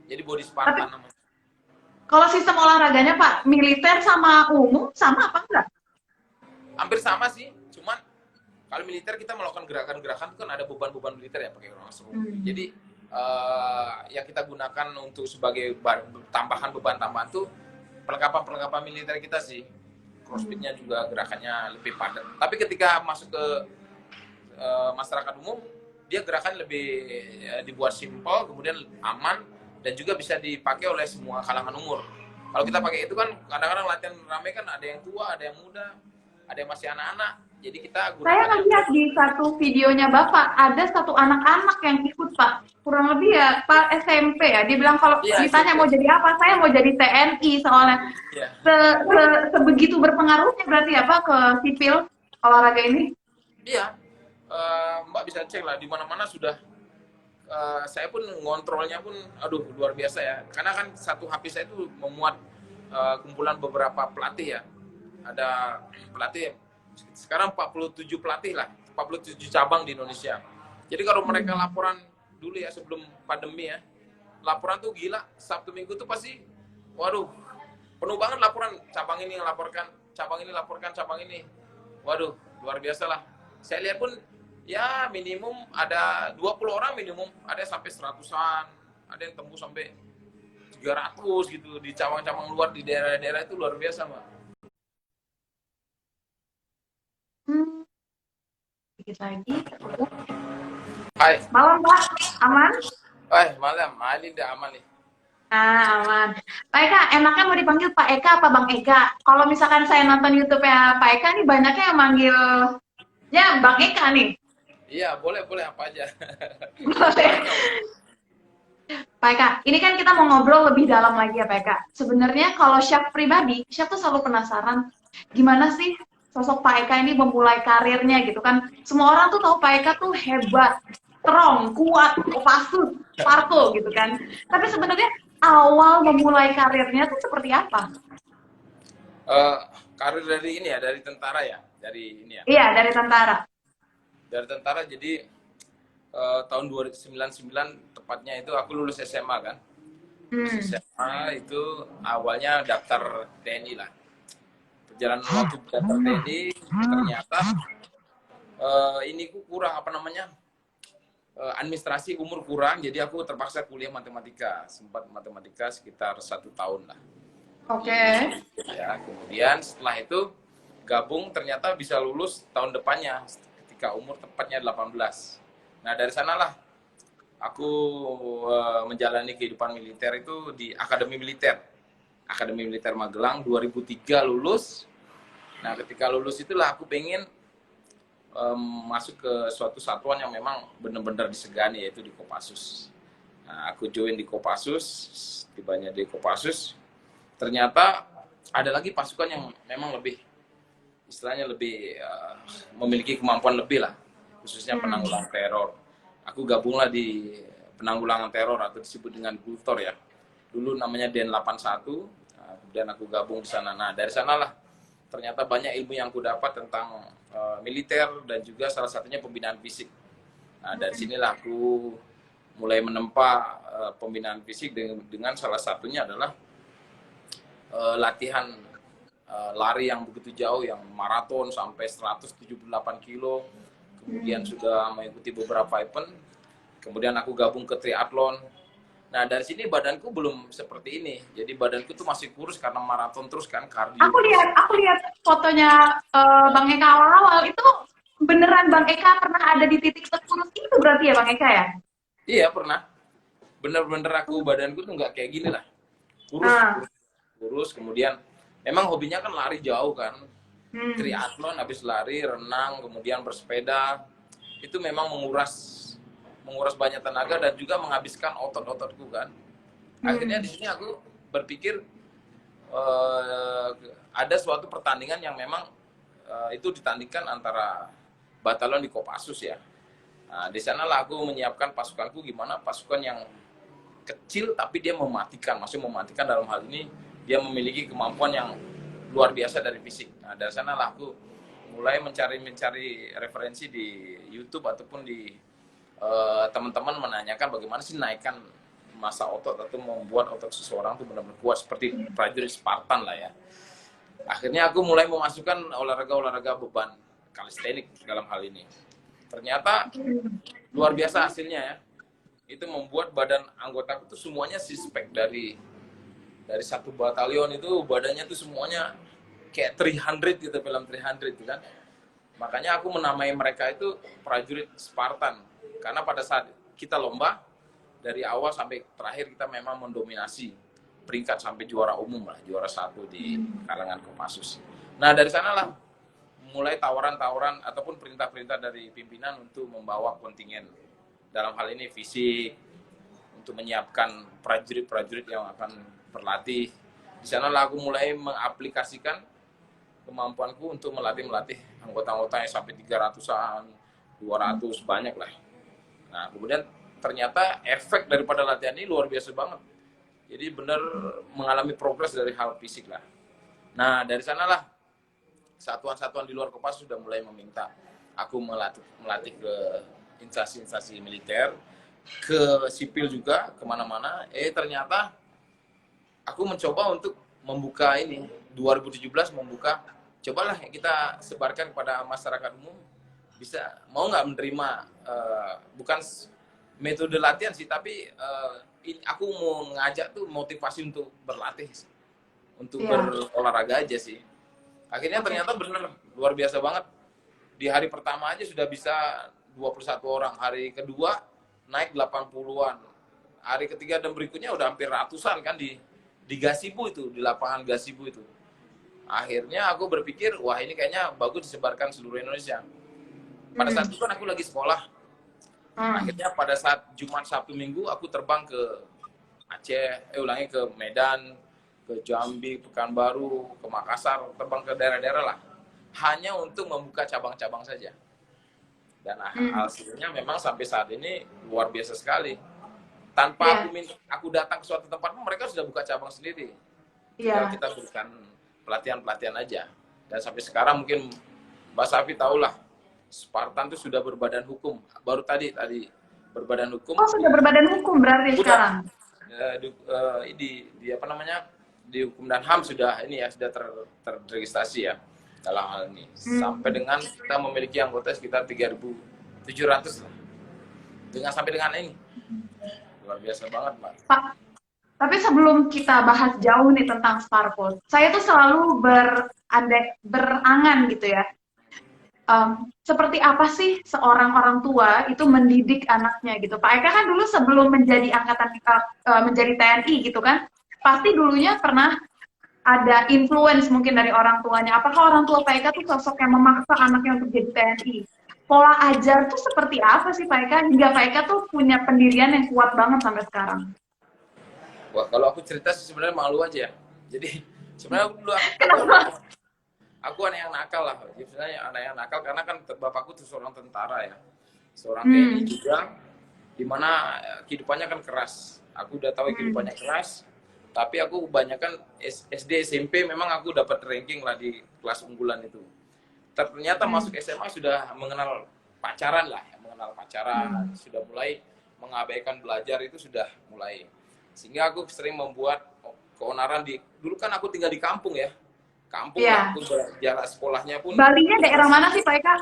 Jadi Body Tapi Spartan namanya. kalau sistem olahraganya Pak, militer sama umum sama apa enggak? Hampir sama sih, cuman kalau militer kita melakukan gerakan-gerakan itu kan ada beban-beban militer ya pakai orang seru. Jadi yang kita gunakan untuk sebagai tambahan beban tambahan tuh perlengkapan militer kita sih. Crossfitnya juga gerakannya lebih padat. Tapi ketika masuk ke masyarakat umum, dia gerakan lebih dibuat simpel, kemudian aman dan juga bisa dipakai oleh semua kalangan umur. Kalau kita pakai itu kan kadang-kadang latihan rame kan ada yang tua, ada yang muda, ada yang masih anak-anak. Jadi kita gunakan. Saya ngelihat di satu videonya Bapak, ada satu anak-anak yang ikut Pak. Kurang lebih ya, Pak SMP ya. Dia bilang kalau ditanya mau jadi apa, saya mau jadi TNI soalnya. Ya. Sebegitu berpengaruhnya berarti ya Pak ke sipil olahraga ini? Iya. Mbak bisa cek lah di mana-mana sudah. Saya pun ngontrolnya pun aduh luar biasa ya. Karena kan satu HP saya itu memuat kumpulan beberapa pelatih ya. Ada pelatih sekarang 47 pelatih lah, 47 cabang di Indonesia. Jadi kalau mereka laporan dulu ya sebelum pandemi ya, laporan tuh gila, Sabtu Minggu tuh pasti, waduh, penuh banget laporan, cabang ini laporkan, cabang ini laporkan, cabang ini. Waduh, luar biasa lah. Saya lihat pun ya minimum ada 20 orang minimum, ada sampai 100-an, ada yang tembus sampai 300 gitu di cabang-cabang luar di daerah-daerah itu luar biasa, Mbak. Sedikit lagi. Hai. Malam Pak, aman? Malam, Ali udah aman nih. Nah, aman. Pak Eka, enaknya mau dipanggil Pak Eka apa Bang Eka? Kalau misalkan saya nonton YouTube-nya Pak Eka nih banyaknya yang manggilnya Bang Eka nih. Iya, boleh apa aja. Boleh. Pak Eka, ini kan kita mau ngobrol lebih dalam lagi ya Pak Eka. Sebenarnya kalau chef pribadi, chef tuh selalu penasaran gimana sih sosok Pak Eka ini memulai karirnya gitu kan. Semua orang tuh tahu Pak Eka tuh hebat, strong, kuat, Kopassus, Sparko gitu kan. Tapi sebenarnya awal memulai karirnya tuh seperti apa? Karir dari ini ya, dari tentara ya, dari ini ya. Iya, dari tentara. Dari tentara jadi tahun 1999 tepatnya itu aku lulus SMA kan. SMA itu awalnya daftar TNI lah. Perjalanan waktu daftar TNI ternyata ini kurang apa namanya administrasi umur kurang, jadi aku terpaksa kuliah matematika, sempat matematika sekitar 1 tahun lah. Oke. Ya, kemudian setelah itu gabung ternyata bisa lulus tahun depannya ketika umur tepatnya 18. Nah, dari sanalah aku menjalani kehidupan militer itu di Akademi Militer. Akademi Militer Magelang 2003 lulus. Nah, ketika lulus itulah aku pengen masuk ke suatu satuan yang memang benar-benar disegani, yaitu di Kopassus. Nah, aku join di Kopassus, tibanya di Kopassus, ternyata ada lagi pasukan yang memang lebih, istilahnya lebih memiliki kemampuan lebih lah, khususnya penanggulangan teror. Aku gabunglah di penanggulangan teror atau disebut dengan Gultor ya. Dulu namanya Den 81, nah, kemudian aku gabung di sana. Nah, dari sanalah ternyata banyak ilmu yang aku dapat tentang militer dan juga salah satunya pembinaan fisik. Nah, dari sinilah aku mulai menempa pembinaan fisik dengan salah satunya adalah latihan lari yang begitu jauh, yang maraton sampai 178 kilo. Kemudian sudah mengikuti beberapa event. Kemudian aku gabung ke triathlon. Nah, dari sini badanku belum seperti ini. Jadi badanku tuh masih kurus karena maraton terus kan, kardio terus. Aku lihat fotonya Bang Eka awal-awal itu beneran Bang Eka pernah ada di titik terkurus itu berarti ya Bang Eka ya? Iya, pernah. Bener-bener aku badanku tuh nggak kayak gini lah. Kurus, Ah. kurus. Kemudian memang hobinya kan lari jauh kan. Hmm. Triathlon, habis lari, renang, kemudian bersepeda. Itu memang menguras banyak tenaga dan juga menghabiskan otot-ototku kan. Akhirnya di sini aku berpikir ada suatu pertandingan yang memang itu ditandingkan antara Batalon di Kopassus ya. Nah, di sanalah aku menyiapkan pasukanku, gimana pasukan yang kecil tapi dia mematikan. Maksudnya mematikan dalam hal ini dia memiliki kemampuan yang luar biasa dari fisik. Nah, dari sanalah aku mulai mencari referensi di YouTube ataupun di teman-teman menanyakan bagaimana sih naikkan masa otot atau membuat otot seseorang itu benar-benar kuat seperti prajurit Spartan lah ya. Akhirnya aku mulai memasukkan olahraga-olahraga beban kalistenik dalam hal ini. Ternyata luar biasa hasilnya ya. Itu membuat badan anggota itu semuanya suspek dari satu batalion itu badannya tuh semuanya kayak 300 gitu, film 300 gitu kan. Makanya aku menamai mereka itu prajurit Spartan. Karena pada saat kita lomba, dari awal sampai terakhir kita memang mendominasi peringkat sampai juara umum lah, juara 1 di kalangan Kopassus. Nah, dari sanalah mulai tawaran-tawaran ataupun perintah-perintah dari pimpinan untuk membawa kontingen, dalam hal ini fisik, untuk menyiapkan prajurit-prajurit yang akan berlatih. Di sanalah aku mulai mengaplikasikan kemampuanku untuk melatih anggota-anggota yang sampai 300-an, 200, banyak lah. Nah, kemudian ternyata efek daripada latihan ini luar biasa banget. Jadi benar mengalami progres dari hal fisik lah. Nah, dari sanalah satuan-satuan di luar Kopassus sudah mulai meminta aku melatih ke instansi-instansi militer, ke sipil juga, kemana-mana. Ternyata aku mencoba untuk membuka ini, 2017 membuka, cobalah kita sebarkan kepada masyarakat umum, bisa mau nggak menerima bukan metode latihan sih, tapi aku mau ngajak tuh motivasi untuk berlatih, untuk berolahraga aja sih. Akhirnya ternyata bener luar biasa banget. Di hari pertama aja sudah bisa 21 orang, hari kedua naik 80-an, hari ketiga dan berikutnya udah hampir ratusan kan di Gasibu itu, di lapangan Gasibu itu. Akhirnya aku berpikir, wah ini kayaknya bagus disebarkan seluruh Indonesia. Pada saat itu kan aku lagi sekolah. Akhirnya pada saat Jumat, Sabtu, Minggu aku terbang ke Aceh, ke Medan, ke Jambi, Pekanbaru, ke Makassar, terbang ke daerah-daerah lah. Hanya untuk membuka cabang-cabang saja. Dan hasilnya memang sampai saat ini luar biasa sekali. Tanpa aku datang ke suatu tempat, mereka sudah buka cabang sendiri. Tinggal kita berikan pelatihan-pelatihan aja. Dan sampai sekarang mungkin Mbak Safi tahulah, Spartan itu sudah berbadan hukum. Baru tadi berbadan hukum. Oh, sudah berbadan hukum berarti sekarang. Di apa namanya? Di hukum dan HAM sudah ini ya, sudah terregistrasi ya dalam hal ini. Sampai dengan kita memiliki anggota sekitar 3.700 lah. Sampai dengan ini. Luar biasa banget, Mbak. Tapi sebelum kita bahas jauh nih tentang Sparkle, saya tuh selalu berangan gitu ya. Seperti apa sih seorang orang tua itu mendidik anaknya gitu. Pak Eka kan dulu sebelum menjadi menjadi TNI gitu kan, pasti dulunya pernah ada influence mungkin dari orang tuanya. Apakah orang tua Pak Eka tuh sosok yang memaksa anaknya untuk jadi TNI? Pola ajar tuh seperti apa sih Pak Eka? Hingga Pak Eka tuh punya pendirian yang kuat banget sampai sekarang. Wah, kalau aku cerita sih sebenarnya malu aja ya. Jadi sebenarnya dulu Kenapa? aku anak yang nakal lah. Jadi sebenarnya anak yang nakal karena kan bapakku tuh seorang tentara ya, seorang TNI Hmm, juga, dimana kehidupannya kan keras. Aku udah tahu hmm, kehidupannya keras, tapi aku kebanyakan SD SMP memang aku dapat ranking lah di kelas unggulan itu. Ternyata masuk hmm, SMA sudah mengenal pacaran lah, mengenal pacaran, hmm. sudah mulai mengabaikan belajar itu sudah mulai. Sehingga aku sering membuat keonaran dulu kan aku tinggal di kampung ya. Kampung lah, Iya. aku jarak sekolahnya pun Balinya daerah mana sih Pak Eka?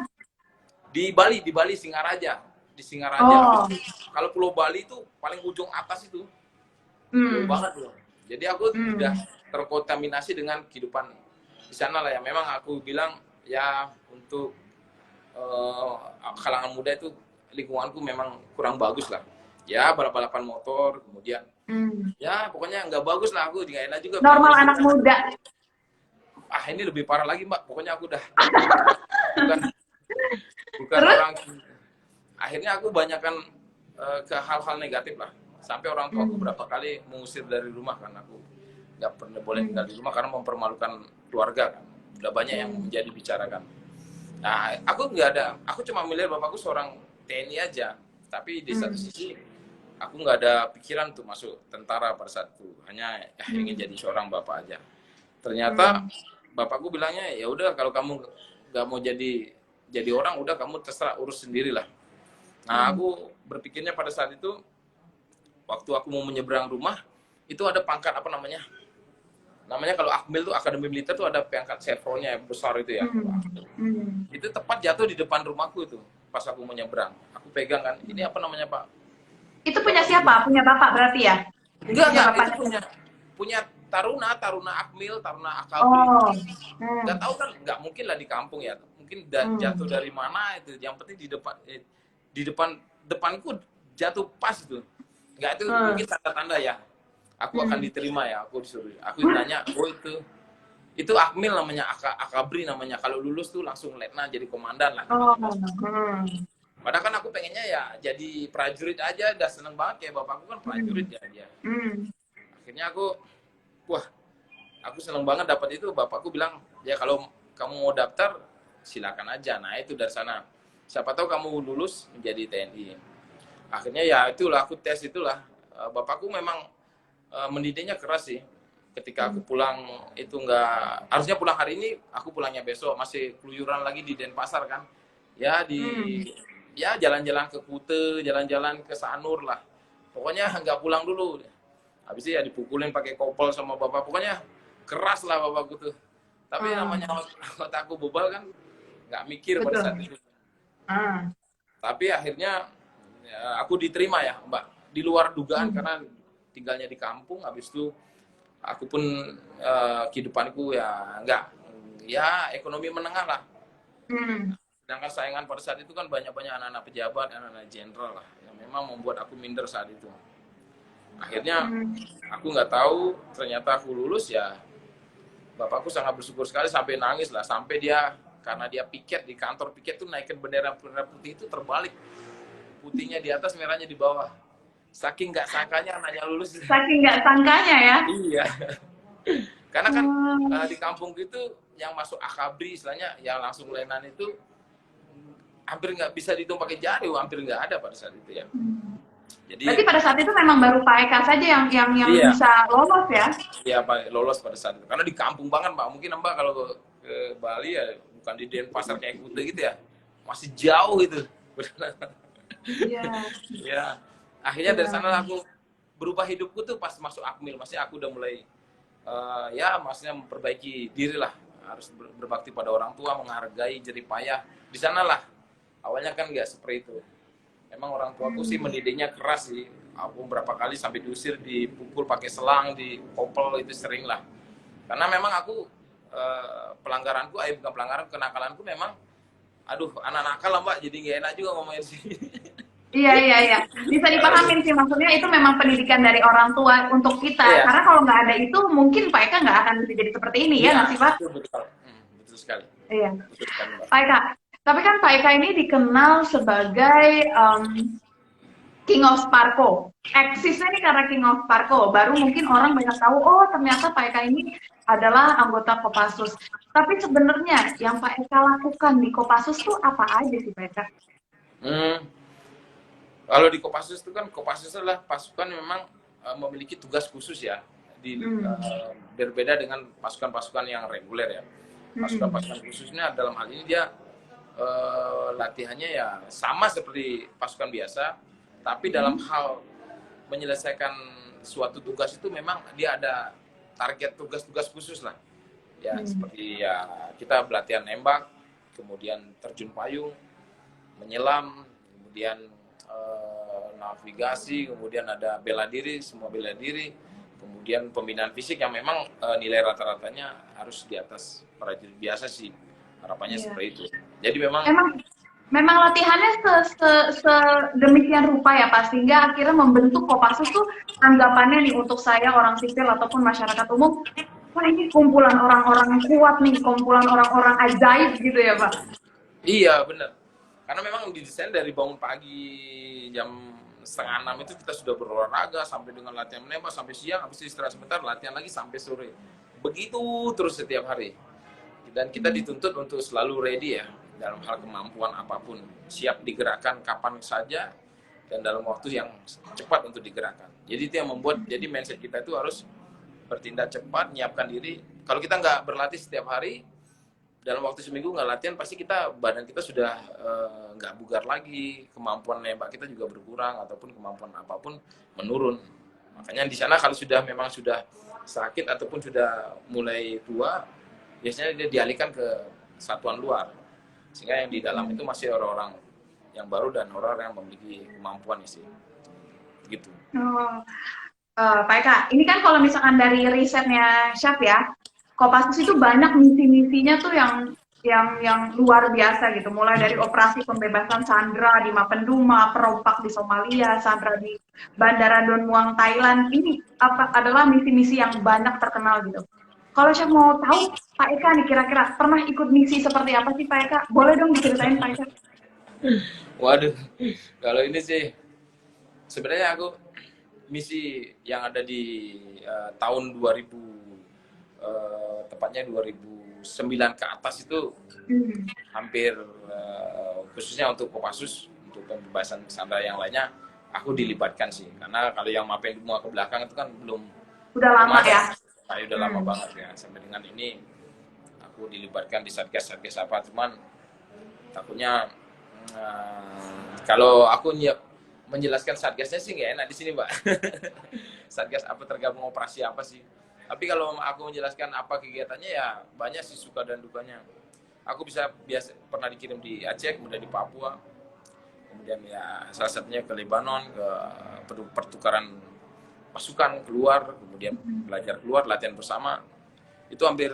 Di Bali Singaraja. Di Singaraja habis Oh, itu kalau Pulau Bali itu paling ujung atas itu. Jauh hmm, banget loh. Jadi aku sudah hmm, terkontaminasi dengan kehidupan di sana lah ya. Memang aku bilang ya untuk kalangan muda itu lingkunganku memang kurang bagus lah. Ya balap-balapan motor, kemudian hmm. ya pokoknya nggak bagus lah, aku nggak enak juga bilang Normal itu anak kan. muda. Ah ini lebih parah lagi mbak, pokoknya aku udah bukan bukan Terus? orang, akhirnya aku banyakkan ke hal-hal negatif lah, sampai orang tua aku Hmm, berapa kali mengusir dari rumah kan, aku nggak pernah boleh tinggal hmm, di rumah karena mempermalukan keluarga kan, udah banyak yang hmm, menjadi bicarakan. Nah aku nggak ada, aku cuma melihat bapakku seorang TNI aja, tapi di satu hmm, sisi aku nggak ada pikiran untuk masuk tentara pada saat itu, hanya ingin hmm, jadi seorang bapak aja. Ternyata hmm, bapakku bilangnya ya udah kalau kamu nggak mau jadi orang, udah kamu terserah urus sendirilah. Nah hmm. aku berpikirnya pada saat itu, waktu aku mau menyeberang rumah itu ada pangkat apa namanya, kalau Akmil tuh akademi militer tuh ada pangkat chevronnya yang besar itu ya. Hmm, hmm. Itu tepat jatuh di depan rumahku itu pas aku mau nyebrang. Aku pegang kan, ini apa namanya Pak? Itu punya Bapakku siapa? bilang, Punya Bapak berarti ya? Punya enggak, itu Bapaknya. punya Taruna Akmil, Taruna Akabri. Oh, Nggak hmm, tahu kan, nggak mungkin lah di kampung ya, mungkin jatuh hmm, dari mana itu, yang penting di depanku jatuh pas itu. Nggak, itu hmm, mungkin tanda-tanda ya aku akan hmm. diterima ya, aku disuruh, aku nanya, oh itu Akmil namanya, Akabri namanya, kalau lulus tuh langsung letnan jadi komandan lah Oh, namanya Mas. hmm, Padahal kan aku pengennya ya jadi prajurit aja, udah seneng banget, kayak bapakku kan prajurit hmm, ya dia. hmm, Akhirnya wah, aku seneng banget dapat itu. Bapakku bilang, ya kalau kamu mau daftar silakan aja. Nah itu dari sana, siapa tahu kamu lulus menjadi TNI. Akhirnya ya itulah, aku tes itulah. Bapakku memang mendidiknya keras sih. Ketika aku hmm, pulang itu nggak, harusnya pulang hari ini, aku pulangnya besok, masih keluyuran lagi di Denpasar kan. Ya hmm. jalan-jalan ke Kute, jalan-jalan ke Sanur lah. Pokoknya nggak pulang dulu. Habis itu ya dipukulin pakai kopel sama bapak. Pokoknya keras lah bapakku tuh. Tapi namanya Hmm, otakku bebal kan, nggak mikir pada saat betul. itu. Hmm, Tapi akhirnya ya, aku diterima ya Mbak, di luar dugaan hmm, karena tinggalnya di kampung. Habis itu aku pun kehidupanku ya nggak, ya ekonomi menengah lah. hmm, Sedangkan saingan pada saat itu kan banyak-banyak anak-anak pejabat, anak-anak jenderal lah, yang memang membuat aku minder saat itu. Akhirnya hmm. aku nggak tahu, ternyata aku lulus ya. Bapakku sangat bersyukur sekali, sampai nangis lah, sampai dia, karena dia piket di kantor piket tuh naikin bendera putih itu terbalik, putihnya di atas, merahnya di bawah. Saking nggak sangkanya anaknya lulus. Saking nggak sangkanya ya. Iya, karena kan Hmm, di kampung itu yang masuk akabri istilahnya, yang langsung lenan itu hampir nggak bisa dihitung pakai jari, hampir nggak ada pada saat itu ya. hmm. Jadi Berarti pada saat itu memang baru Pak Eka saja yang iya, bisa lolos ya? ya Pak, lolos pada saat itu. Karena di kampung banget Mbak. Mungkin Mbak kalau ke Bali ya bukan di Denpasar kayak Kuta gitu ya. Masih jauh itu. Iya, Ya. Akhirnya dari sana iya. aku berubah hidupku tuh pas masuk Akmil. Maksudnya aku udah mulai ya maksudnya memperbaiki diri lah. Harus berbakti pada orang tua, menghargai jerih payah. Di sanalah awalnya kan nggak seperti itu. Emang orang tuaku sih Hmm, mendidiknya keras sih. aku berapa kali sampai diusir, dipukul pakai selang, dipopel, itu sering lah. Karena memang aku pelanggaranku, bukan pelanggaran, kenakalanku memang, aduh, anak nakal lah Mbak, jadi nggak enak juga ngomongin sih. Iya, iya, iya. Bisa dipahamin sih, maksudnya itu memang pendidikan dari orang tua untuk kita. Iya, Karena kalau nggak ada itu, mungkin Pak Eka nggak akan bisa jadi seperti ini, ya nggak iya, sih, Pak? betul betul. Betul sekali. Iya. Betul sekali, Mbak. Pak Eka, tapi kan Pak Eka ini dikenal sebagai King of Sparko. Eksisnya nih karena King of Sparko. Baru mungkin orang banyak tahu, oh ternyata Pak Eka ini adalah anggota Kopassus. Tapi sebenarnya yang Pak Eka lakukan di Kopassus tuh apa aja sih Pak Eka? Kalau di Kopassus itu kan, Kopassus adalah pasukan yang memang memiliki tugas khusus ya. Berbeda dengan pasukan-pasukan yang reguler ya. Pasukan-pasukan khususnya dalam hal ini dia latihannya ya sama seperti pasukan biasa, tapi dalam hal menyelesaikan suatu tugas itu memang dia ada target tugas-tugas khusus lah. Ya seperti ya kita pelatihan nembak, kemudian terjun payung, menyelam, kemudian navigasi, kemudian ada bela diri, semua bela diri, kemudian pembinaan fisik yang memang nilai rata-ratanya harus di atas prajurit biasa sih, harapannya seperti itu. Jadi memang latihannya sedemikian rupa ya Pak, sehingga akhirnya membentuk Kopassus tuh anggapannya nih untuk saya orang sipil ataupun masyarakat umum, wah ini kumpulan orang-orang kuat nih, kumpulan orang-orang ajaib gitu ya Pak. Iya benar, karena memang didesain dari bangun pagi jam 5:30 itu kita sudah berolahraga sampai dengan latihan menembak sampai siang, habis istirahat sebentar latihan lagi sampai sore, begitu terus setiap hari. Dan kita dituntut untuk selalu ready ya dalam hal kemampuan apapun, siap digerakkan kapan saja dan dalam waktu yang cepat untuk digerakkan. Jadi itu yang membuat jadi mindset kita itu harus bertindak cepat, menyiapkan diri. Kalau kita nggak berlatih setiap hari, dalam waktu seminggu nggak latihan, pasti badan kita sudah nggak bugar lagi, kemampuan nembak kita juga berkurang ataupun kemampuan apapun menurun. Makanya di sana kalau memang sudah sakit ataupun sudah mulai tua, biasanya dia dialihkan ke satuan luar, sehingga yang di dalam itu masih orang-orang yang baru dan orang-orang yang memiliki kemampuan sih, gitu. Pak Eka, ini kan kalau misalkan dari risetnya Syaf ya, Kopassus itu banyak misi-misinya tuh yang luar biasa gitu. Mulai dari operasi pembebasan sandera di Mapenduma, perompak di Somalia, sandera di Bandara Don Muang Thailand. Ini adalah misi-misi yang banyak terkenal gitu. Kalau Syaf mau tahu, Pak Eka nih kira-kira pernah ikut misi seperti apa sih Pak Eka? Boleh dong diceritain Pak Eka? Waduh, kalau ini sih sebenarnya aku misi yang ada di tahun 2000, tepatnya 2009 ke atas itu hampir khususnya untuk Kopassus, untuk pembebasan sandera yang lainnya aku dilibatkan sih, karena kalau yang Mapenduma ke belakang itu kan belum udah lama ya. Udah lama banget ya, sampai dengan ini aku dilibatkan di satgas apa, cuman takutnya kalau aku menjelaskan satgasnya sih nggak enak di sini Mbak. Satgas apa, tergabung operasi apa sih, tapi kalau aku menjelaskan apa kegiatannya ya banyak sih suka dan dukanya. Aku biasa pernah dikirim di Aceh, kemudian di Papua, kemudian ya salah satunya ke Lebanon, ke pertukaran pasukan keluar, kemudian belajar keluar, latihan bersama. Itu hampir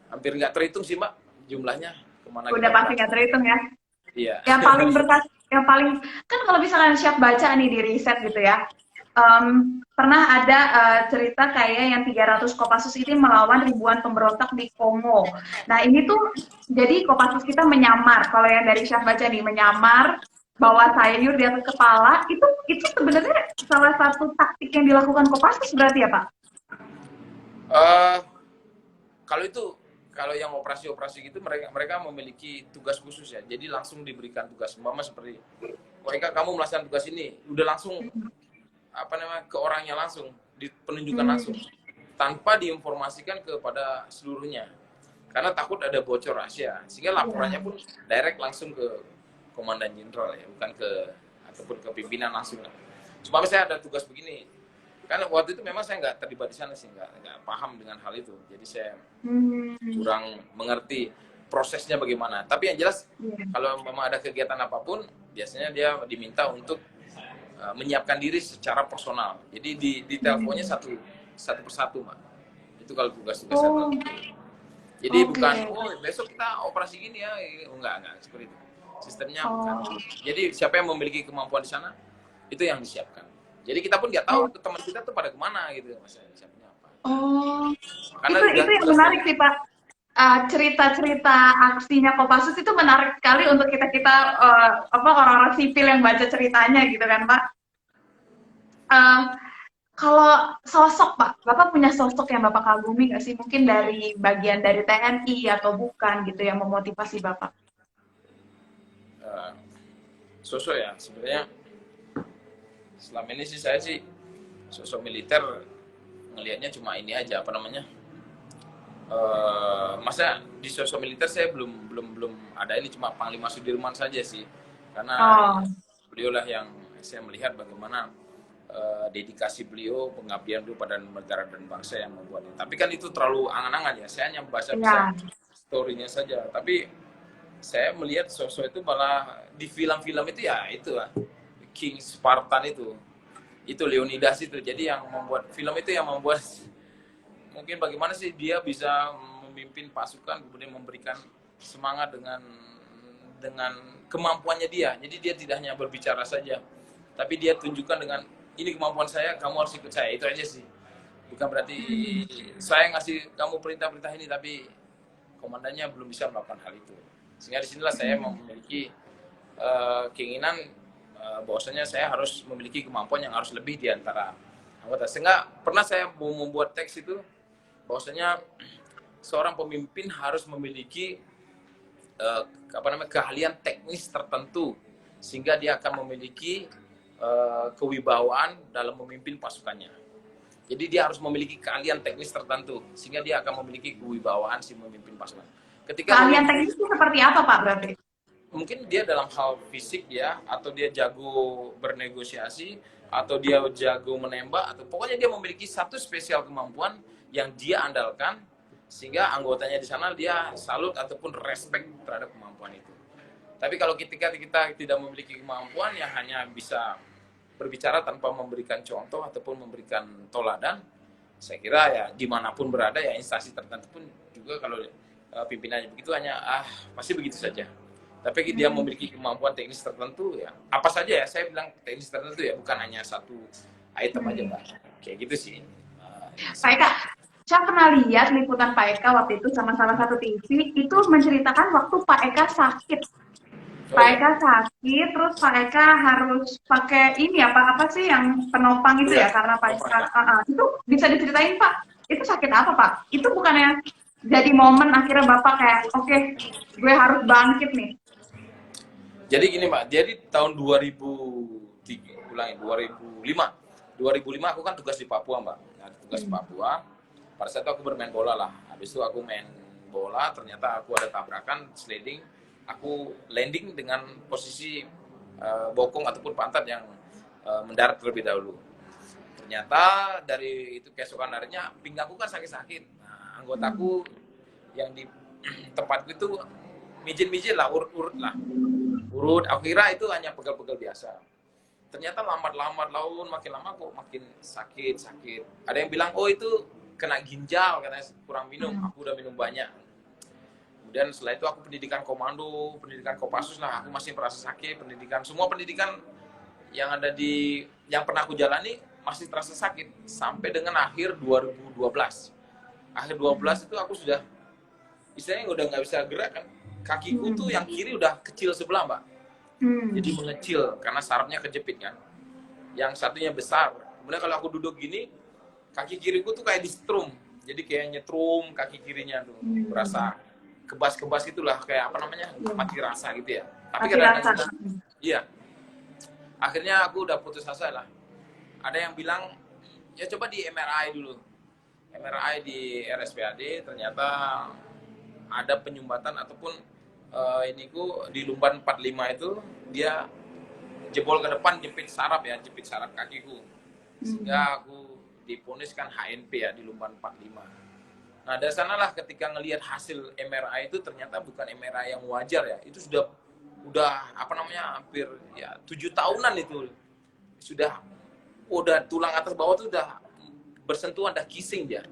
nggak terhitung sih Mbak jumlahnya kemana. Udah pasti nggak terhitung ya. Iya. Yang paling kan kalau misalkan Syaf baca nih di riset gitu ya, pernah ada cerita kayak yang 300 Kopassus ini melawan ribuan pemberontak di Kongo. Nah ini tuh jadi Kopassus kita menyamar, kalau yang dari Syaf baca nih, menyamar bawa sayur di atas kepala, itu sebenarnya salah satu taktik yang dilakukan Kopassus berarti ya Pak? Kalau yang operasi-operasi gitu mereka memiliki tugas khusus ya. Jadi langsung diberikan tugas, umpama seperti, Eka kamu melaksanakan tugas ini, udah langsung ke orangnya langsung, penunjukan langsung, tanpa diinformasikan kepada seluruhnya. Karena takut ada bocor rahasia, sehingga laporannya pun direct langsung ke komandan jenderal ya, bukan ataupun ke pimpinan langsung. Cuma saya ada tugas begini, kan waktu itu memang saya nggak terlibat di sana sih, nggak paham dengan hal itu, jadi saya kurang mengerti prosesnya bagaimana. Tapi yang jelas kalau memang ada kegiatan apapun, biasanya dia diminta untuk menyiapkan diri secara personal. Jadi di teleponnya satu persatu, Mbak. Itu kalau tugas-tugas saya Oh, begitu. Jadi oke. bukan, oh besok kita operasi gini ya, enggak seperti itu. Sistemnya bukan. Oh, Jadi siapa yang memiliki kemampuan di sana, itu yang disiapkan. Jadi kita pun nggak tahu oh, teman kita tuh pada kemana gitu, Mas. Siapnya apa. oh. Karena Itu udah yang jelas menarik dari sih, Pak. Cerita-cerita aksinya Kopassus itu menarik sekali untuk kita apa orang-orang sipil yang baca ceritanya gitu kan, Pak. Eh, Kalau sosok Pak, Bapak punya sosok yang Bapak kagumi nggak sih? Mungkin dari bagian dari TNI atau bukan gitu yang memotivasi Bapak? eh, sosok ya. Sebenarnya selama ini sih saya sih sosok militer ngelihatnya cuma ini aja, apa namanya, masa di sosok militer saya belum ada, ini cuma Panglima Sudirman saja sih, karena Oh, beliau lah yang saya melihat bagaimana dedikasi beliau, pengabdian beliau pada negara dan bangsa yang membuatnya. Tapi kan itu terlalu angan-angan ya, saya hanya bisa iya. story-nya saja. Tapi saya melihat sosok itu malah di film-film itu ya itu lah, King Spartan itu Leonidas itu. Jadi yang membuat film itu yang membuat mungkin bagaimana sih dia bisa memimpin pasukan, kemudian memberikan semangat dengan kemampuannya dia. Jadi dia tidak hanya berbicara saja, tapi dia tunjukkan dengan ini kemampuan saya, kamu harus ikut saya. Itu aja sih. Bukan berarti Hmm. saya ngasih kamu perintah-perintah ini, tapi komandannya belum bisa melakukan hal itu. Sehingga disinilah saya memiliki keinginan bahwasanya saya harus memiliki kemampuan yang harus lebih di antara anggota. Sehingga pernah saya mau membuat teks itu bahwasanya seorang pemimpin harus memiliki keahlian teknis tertentu sehingga dia akan memiliki kewibawaan dalam memimpin pasukannya. Jadi dia harus memiliki keahlian teknis tertentu sehingga dia akan memiliki kewibawaan si memimpin pasukan. Ketika Keahlian memimpin, teknis itu seperti apa Pak berarti? mungkin dia dalam hal fisik ya, atau dia jago bernegosiasi, atau dia jago menembak, atau pokoknya dia memiliki satu spesial kemampuan yang dia andalkan sehingga anggotanya di sana dia salut ataupun respect terhadap kemampuan itu. Tapi kalau ketika kita tidak memiliki kemampuan yang hanya bisa berbicara tanpa memberikan contoh ataupun memberikan toladan, saya kira ya dimanapun berada ya instansi tertentu pun juga kalau pimpinannya begitu hanya pasti begitu saja. Tapi dia memiliki kemampuan teknis tertentu ya, apa saja ya, saya bilang teknis tertentu ya, bukan hanya satu item aja Mbak. Kayak gitu sih. Pak Eka, saya pernah lihat liputan Pak Eka waktu itu sama salah satu TV itu menceritakan waktu Pak Eka sakit. Oh Pak ya, Eka sakit, terus Pak Eka harus pakai ini apa sih yang penopang itu iya, ya karena Pak Eka operasi. itu bisa diceritain Pak? Itu sakit apa Pak? Itu bukannya jadi momen akhirnya Bapak kayak oke, gue harus bangkit nih. Jadi gini Mbak, jadi tahun 2003, ulangi 2005 aku kan tugas di Papua Mbak. Nah, tugas di Papua, pada saat itu aku bermain bola lah. Habis itu aku main bola, ternyata aku ada tabrakan, sliding, aku landing dengan posisi bokong ataupun pantat yang mendarat terlebih dahulu. Ternyata dari itu keesokan harinya pinggangku kan sakit-sakit. Nah, anggotaku yang di tempatku itu mijin-mijin lah, urut-urut lah. Urut, aku kira itu hanya pegel-pegel biasa. Ternyata lambat-lambat laun makin lama kok makin sakit. Ada yang bilang, oh itu kena ginjal, katanya kurang minum. Aku udah minum banyak. Kemudian setelah itu aku pendidikan komando, pendidikan Kopassus lah, aku masih merasa sakit, semua pendidikan yang ada yang pernah aku jalani masih terasa sakit sampai dengan akhir 2012. Akhir 12 itu aku sudah istilahnya udah nggak bisa gerak kan. Kakiku tuh yang kiri udah kecil sebelah Mbak. Jadi mengecil karena sarafnya kejepit kan. Yang satunya besar. Kemudian kalau aku duduk gini, kaki kiriku tuh kayak di strum. Jadi kayak nyetrum kaki kirinya tuh. Berasa kebas-kebas itulah, kayak apa namanya? Mati rasa gitu ya. Tapi Mati rasa. kadang-kadang iya. Akhirnya aku udah putus asa lah. Ada yang bilang, ya coba di MRI dulu. MRI di RSPAD ternyata ada penyumbatan ataupun iniku di lumban 45 itu dia jebol ke depan, jepit saraf kakiku. Sehingga aku diponiskan HNP ya di lumban 45. Nah, dari sanalah ketika ngelihat hasil MRI itu ternyata bukan MRI yang wajar ya. Itu udah apa namanya hampir ya 7 tahunan itu sudah udah tulang atas bawah tuh udah bersentuhan, udah kissing dia.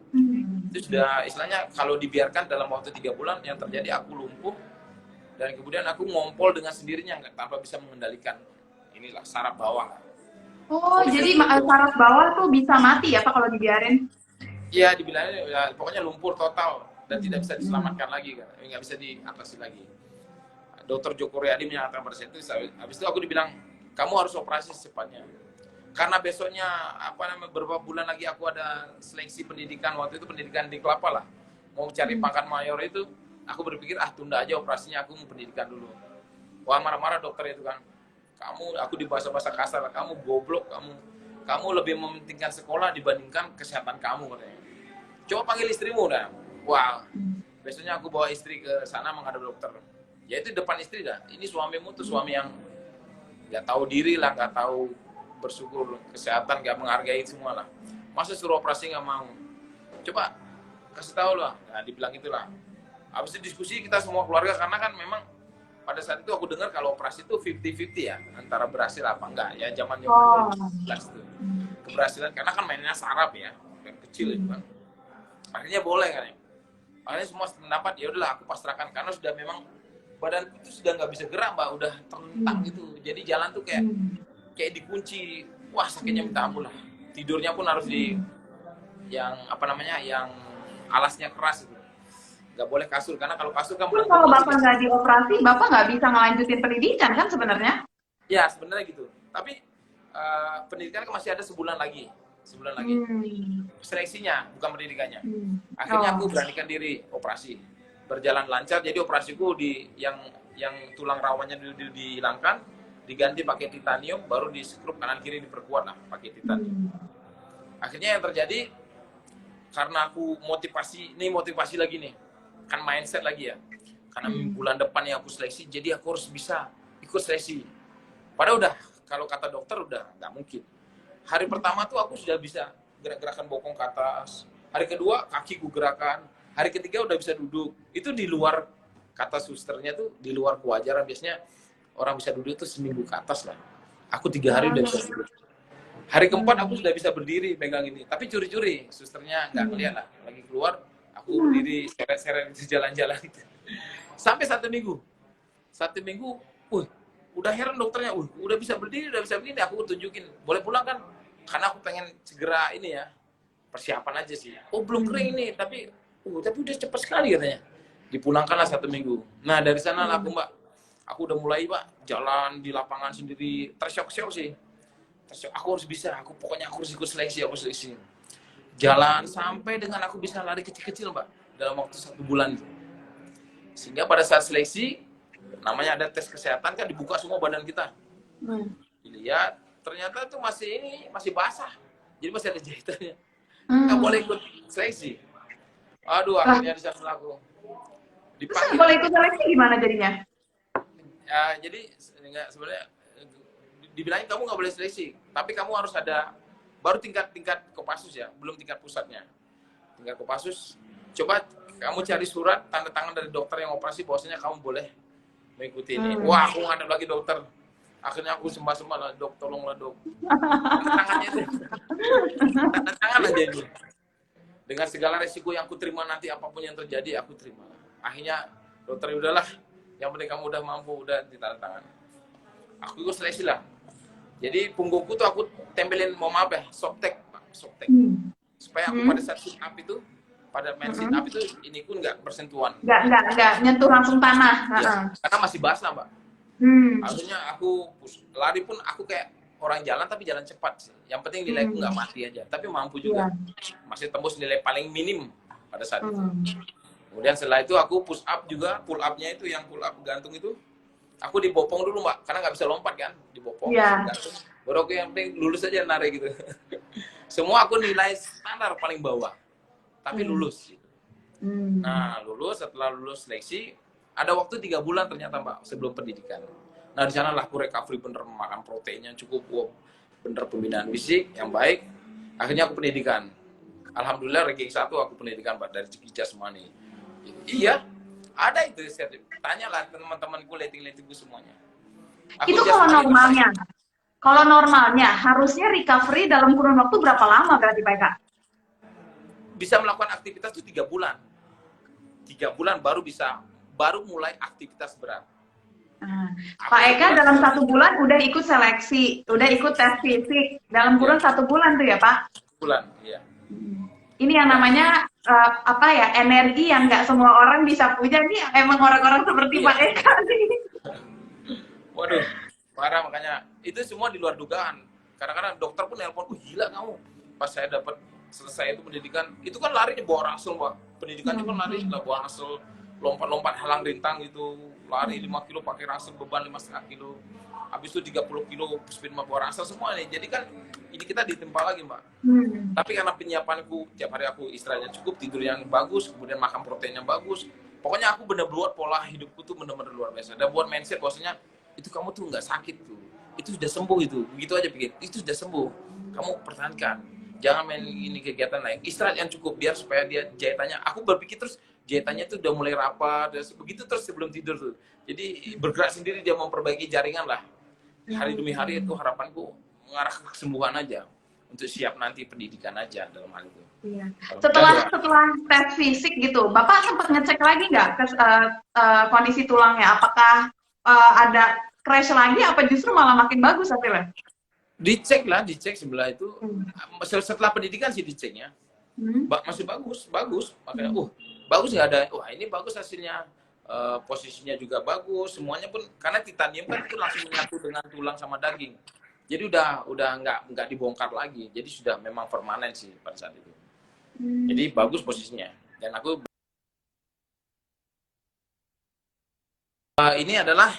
Itu sudah istilahnya kalau dibiarkan dalam waktu 3 bulan yang terjadi aku lumpuh dan kemudian aku ngompol dengan sendirinya nggak tanpa bisa mengendalikan inilah saraf bawah. Oh, jadi saraf bawah tuh bisa mati ya Pak kalau dibiarin? Iya, dibilangnya ya, pokoknya lumpur total dan tidak bisa diselamatkan lagi kan, nggak bisa diatasi lagi. Dokter Joko Riyadi menyatakan pada saat itu, habis itu aku dibilang kamu harus operasi secepatnya. Karena besoknya beberapa bulan lagi aku ada seleksi pendidikan, waktu itu pendidikan di Kelapa lah, mau cari pangkat mayor itu, aku berpikir tunda aja operasinya, aku mau pendidikan dulu. Wah, marah-marah dokter itu kan, aku di bahasa-bahasa kasar, kamu goblok, kamu lebih mementingkan sekolah dibandingkan kesehatan kamu katanya. Coba panggil istrimu dah. Wah, besoknya aku bawa istri ke sana menghadap dokter. Ya itu depan istri dah. Ini suamimu tuh suami yang nggak tahu diri lah, nggak tahu bersyukur kesehatan, nggak menghargai semua lah. Masa suruh operasi nggak mau? Coba kasih tahu lah. Nah, dibilang itulah. Habis itu diskusi kita semua keluarga karena kan memang pada saat itu aku dengar kalau operasi itu 50-50 ya, antara berhasil apa enggak ya, zaman 2011 itu. Keberhasilan karena kan mainnya saraf ya, yang kecil itu kan. Akhirnya boleh kan ya. Akhirnya semua pendapat ya udahlah aku pasrahkan karena sudah memang badan itu sudah nggak bisa gerak Mbak, udah terlentang gitu. Jadi jalan tuh kayak dikunci. Wah, sakitnya minta ampun lah. Tidurnya pun harus di yang yang alasnya keras itu. Nggak boleh kasur karena kalau kasur kan Terus kalau Bapak nggak dioperasi, Bapak nggak bisa ngelanjutin pendidikan kan sebenarnya? Ya, sebenarnya gitu. Tapi pendidikan kan masih ada sebulan lagi. Seleksinya, bukan pendidikannya. Akhirnya aku beranikan diri operasi. Berjalan lancar, jadi operasiku yang tulang rawannya dihilangkan, diganti pakai titanium, baru di skrup kanan kiri diperkuat lah pakai titanium. Akhirnya yang terjadi karena aku motivasi lagi nih, kan mindset lagi ya. Karena bulan depan yang aku seleksi, jadi aku harus bisa ikut seleksi. Padahal udah, kalau kata dokter udah nggak mungkin. Hari pertama tuh aku sudah bisa gerak-gerakan bokong ke atas. Hari kedua kaki ku gerakan. Hari ketiga udah bisa duduk. Itu di luar, kata susternya tuh di luar kewajaran. Biasanya orang bisa duduk tuh seminggu ke atas lah. Aku 3 hari udah bisa duduk. Hari keempat aku sudah bisa berdiri pegang ini. Tapi curi-curi, susternya nggak ngeliat lah. Lagi keluar, aku berdiri seret-seret di jalan-jalan. Sampai 1 minggu. 1 minggu, udah heran dokternya, udah bisa berdiri, aku tunjukin, boleh pulang kan? Karena aku pengen segera ini ya, persiapan aja sih. Oh belum kering ini, tapi udah cepat sekali katanya. Dipulangkanlah 1 minggu. Nah dari sana lah aku udah mulai Pak, jalan di lapangan sendiri, tersyok-syok sih. Aku harus bisa, pokoknya aku harus ikut seleksi, Jalan sampai dengan aku bisa lari kecil-kecil Pak, dalam waktu 1 bulan. Sehingga pada saat seleksi, namanya ada tes kesehatan kan dibuka semua badan kita. Dilihat, ternyata itu masih basah. Jadi masih ada jahitannya. Nggak boleh ikut seleksi. Aduh, akhirnya di sana aku dipanggil. Boleh ikut seleksi gimana jadinya? Ya, jadi sebenarnya dibilangin kamu nggak boleh seleksi, tapi kamu harus ada baru tingkat Kopassus ya, belum tingkat pusatnya. Tingkat Kopassus, coba kamu cari surat tanda tangan dari dokter yang operasi bahwasanya kamu boleh mengikuti ini. Wah, aku ngadep lagi dokter. Akhirnya aku sembah-sembah lah, dok, tolonglah dok. Tangannya itu. Tanda tangan aja ini. Dengan segala resiko yang aku terima nanti, apapun yang terjadi, aku terima. Akhirnya, dokter udahlah, yang penting kamu udah mampu, udah ditanda tangan. Aku ikut seleksi lah. Jadi punggungku tuh aku tempelin, softtek. Supaya aku pada saat sit up itu, pada main sit up itu, ini pun nggak bersentuhan. Nggak nyentuh langsung tanah. Ya, karena masih basah, Mbak. Akhirnya aku lari pun aku kayak orang jalan tapi jalan cepat sih. Yang penting nilaiku nggak mati aja, tapi mampu juga. Masih tembus nilai paling minim pada saat itu. Kemudian setelah itu aku push up juga, pull up-nya itu yang pull up gantung itu, aku dibopong dulu Mbak, karena nggak bisa lompat kan, dibopong. Gantung. Baru aku yang penting lulus aja narik gitu. Semua aku nilai standar paling bawah, tapi lulus. Gitu. Nah setelah lulus seleksi, ada waktu 3 bulan ternyata Mbak sebelum pendidikan. Nah di sana lah aku recovery bener, makan proteinnya cukup, bener pembinaan fisik yang baik. Akhirnya aku pendidikan. Alhamdulillah ranking 1 aku pendidikan Mbak dari segi jasmani. Iya, ada itu sertifikat. Tanyalah teman-temanku, letting-lettingku semuanya. Itu kalau normalnya. Kalau normalnya harusnya recovery dalam kurun waktu berapa lama berarti Pak Eka? Bisa melakukan aktivitas itu 3 bulan. 3 bulan baru mulai aktivitas berat. Nah, Aku Pak Eka sebulan dalam sudah 1 bulan udah ikut seleksi, udah ikut tes fisik dalam ya, kurun 1 bulan tuh ya Pak? bulan ya. Ini yang Ya, namanya apa ya, energi yang nggak semua orang bisa punya nih, emang orang-orang seperti Pak iya. Eka nih. Waduh, parah. Makanya itu semua di luar dugaan. Kadang-kadang dokter pun nelpon, gila kamu. Pas saya dapat selesai itu pendidikan, itu kan lari di bawah rasul, Pak. Pendidikannya kan lari di bawah rasul, lompat-lompat halang rintang gitu, lari 5 kilo pakai rasul, beban 5,5 kilo. Habis itu 30 kilo speed bawah rasul semua nih. Jadi kan ini kita ditempa lagi, Mbak. Tapi karena penyiapanku, tiap hari aku istirahatnya cukup, tidur yang bagus, kemudian makan protein yang bagus. Pokoknya aku bener buat pola hidupku tuh bener-bener luar biasa. Dan buat mindset bahwasanya itu kamu tuh nggak sakit tuh, itu sudah sembuh, itu begitu aja pikir, itu sudah sembuh, kamu pertahankan, jangan main ini kegiatan lain, istirahat yang cukup biar supaya dia jahitannya, aku berpikir terus jahitannya tuh udah mulai rapat, begitu terus sebelum tidur tuh, jadi bergerak sendiri dia memperbaiki jaringan lah, hari demi hari. Itu harapanku mengarah ke kesembuhan aja, untuk siap nanti pendidikan aja dalam hal itu. Iya. Kalau Setelah tes fisik gitu, Bapak sempat ngecek lagi nggak ke kondisi tulangnya? Apakah ada crash lagi? Apa justru malah makin bagus hasilnya? dicek sebelah itu. Setelah pendidikan sih diceknya Hmm. masih bagus makanya bagus, nggak ada wah ini bagus hasilnya. Posisinya juga bagus semuanya pun, karena titanium kan itu langsung menyatu dengan tulang sama daging, jadi udah nggak dibongkar lagi, jadi sudah memang permanen sih pada saat itu. Jadi bagus posisinya. Dan aku ini adalah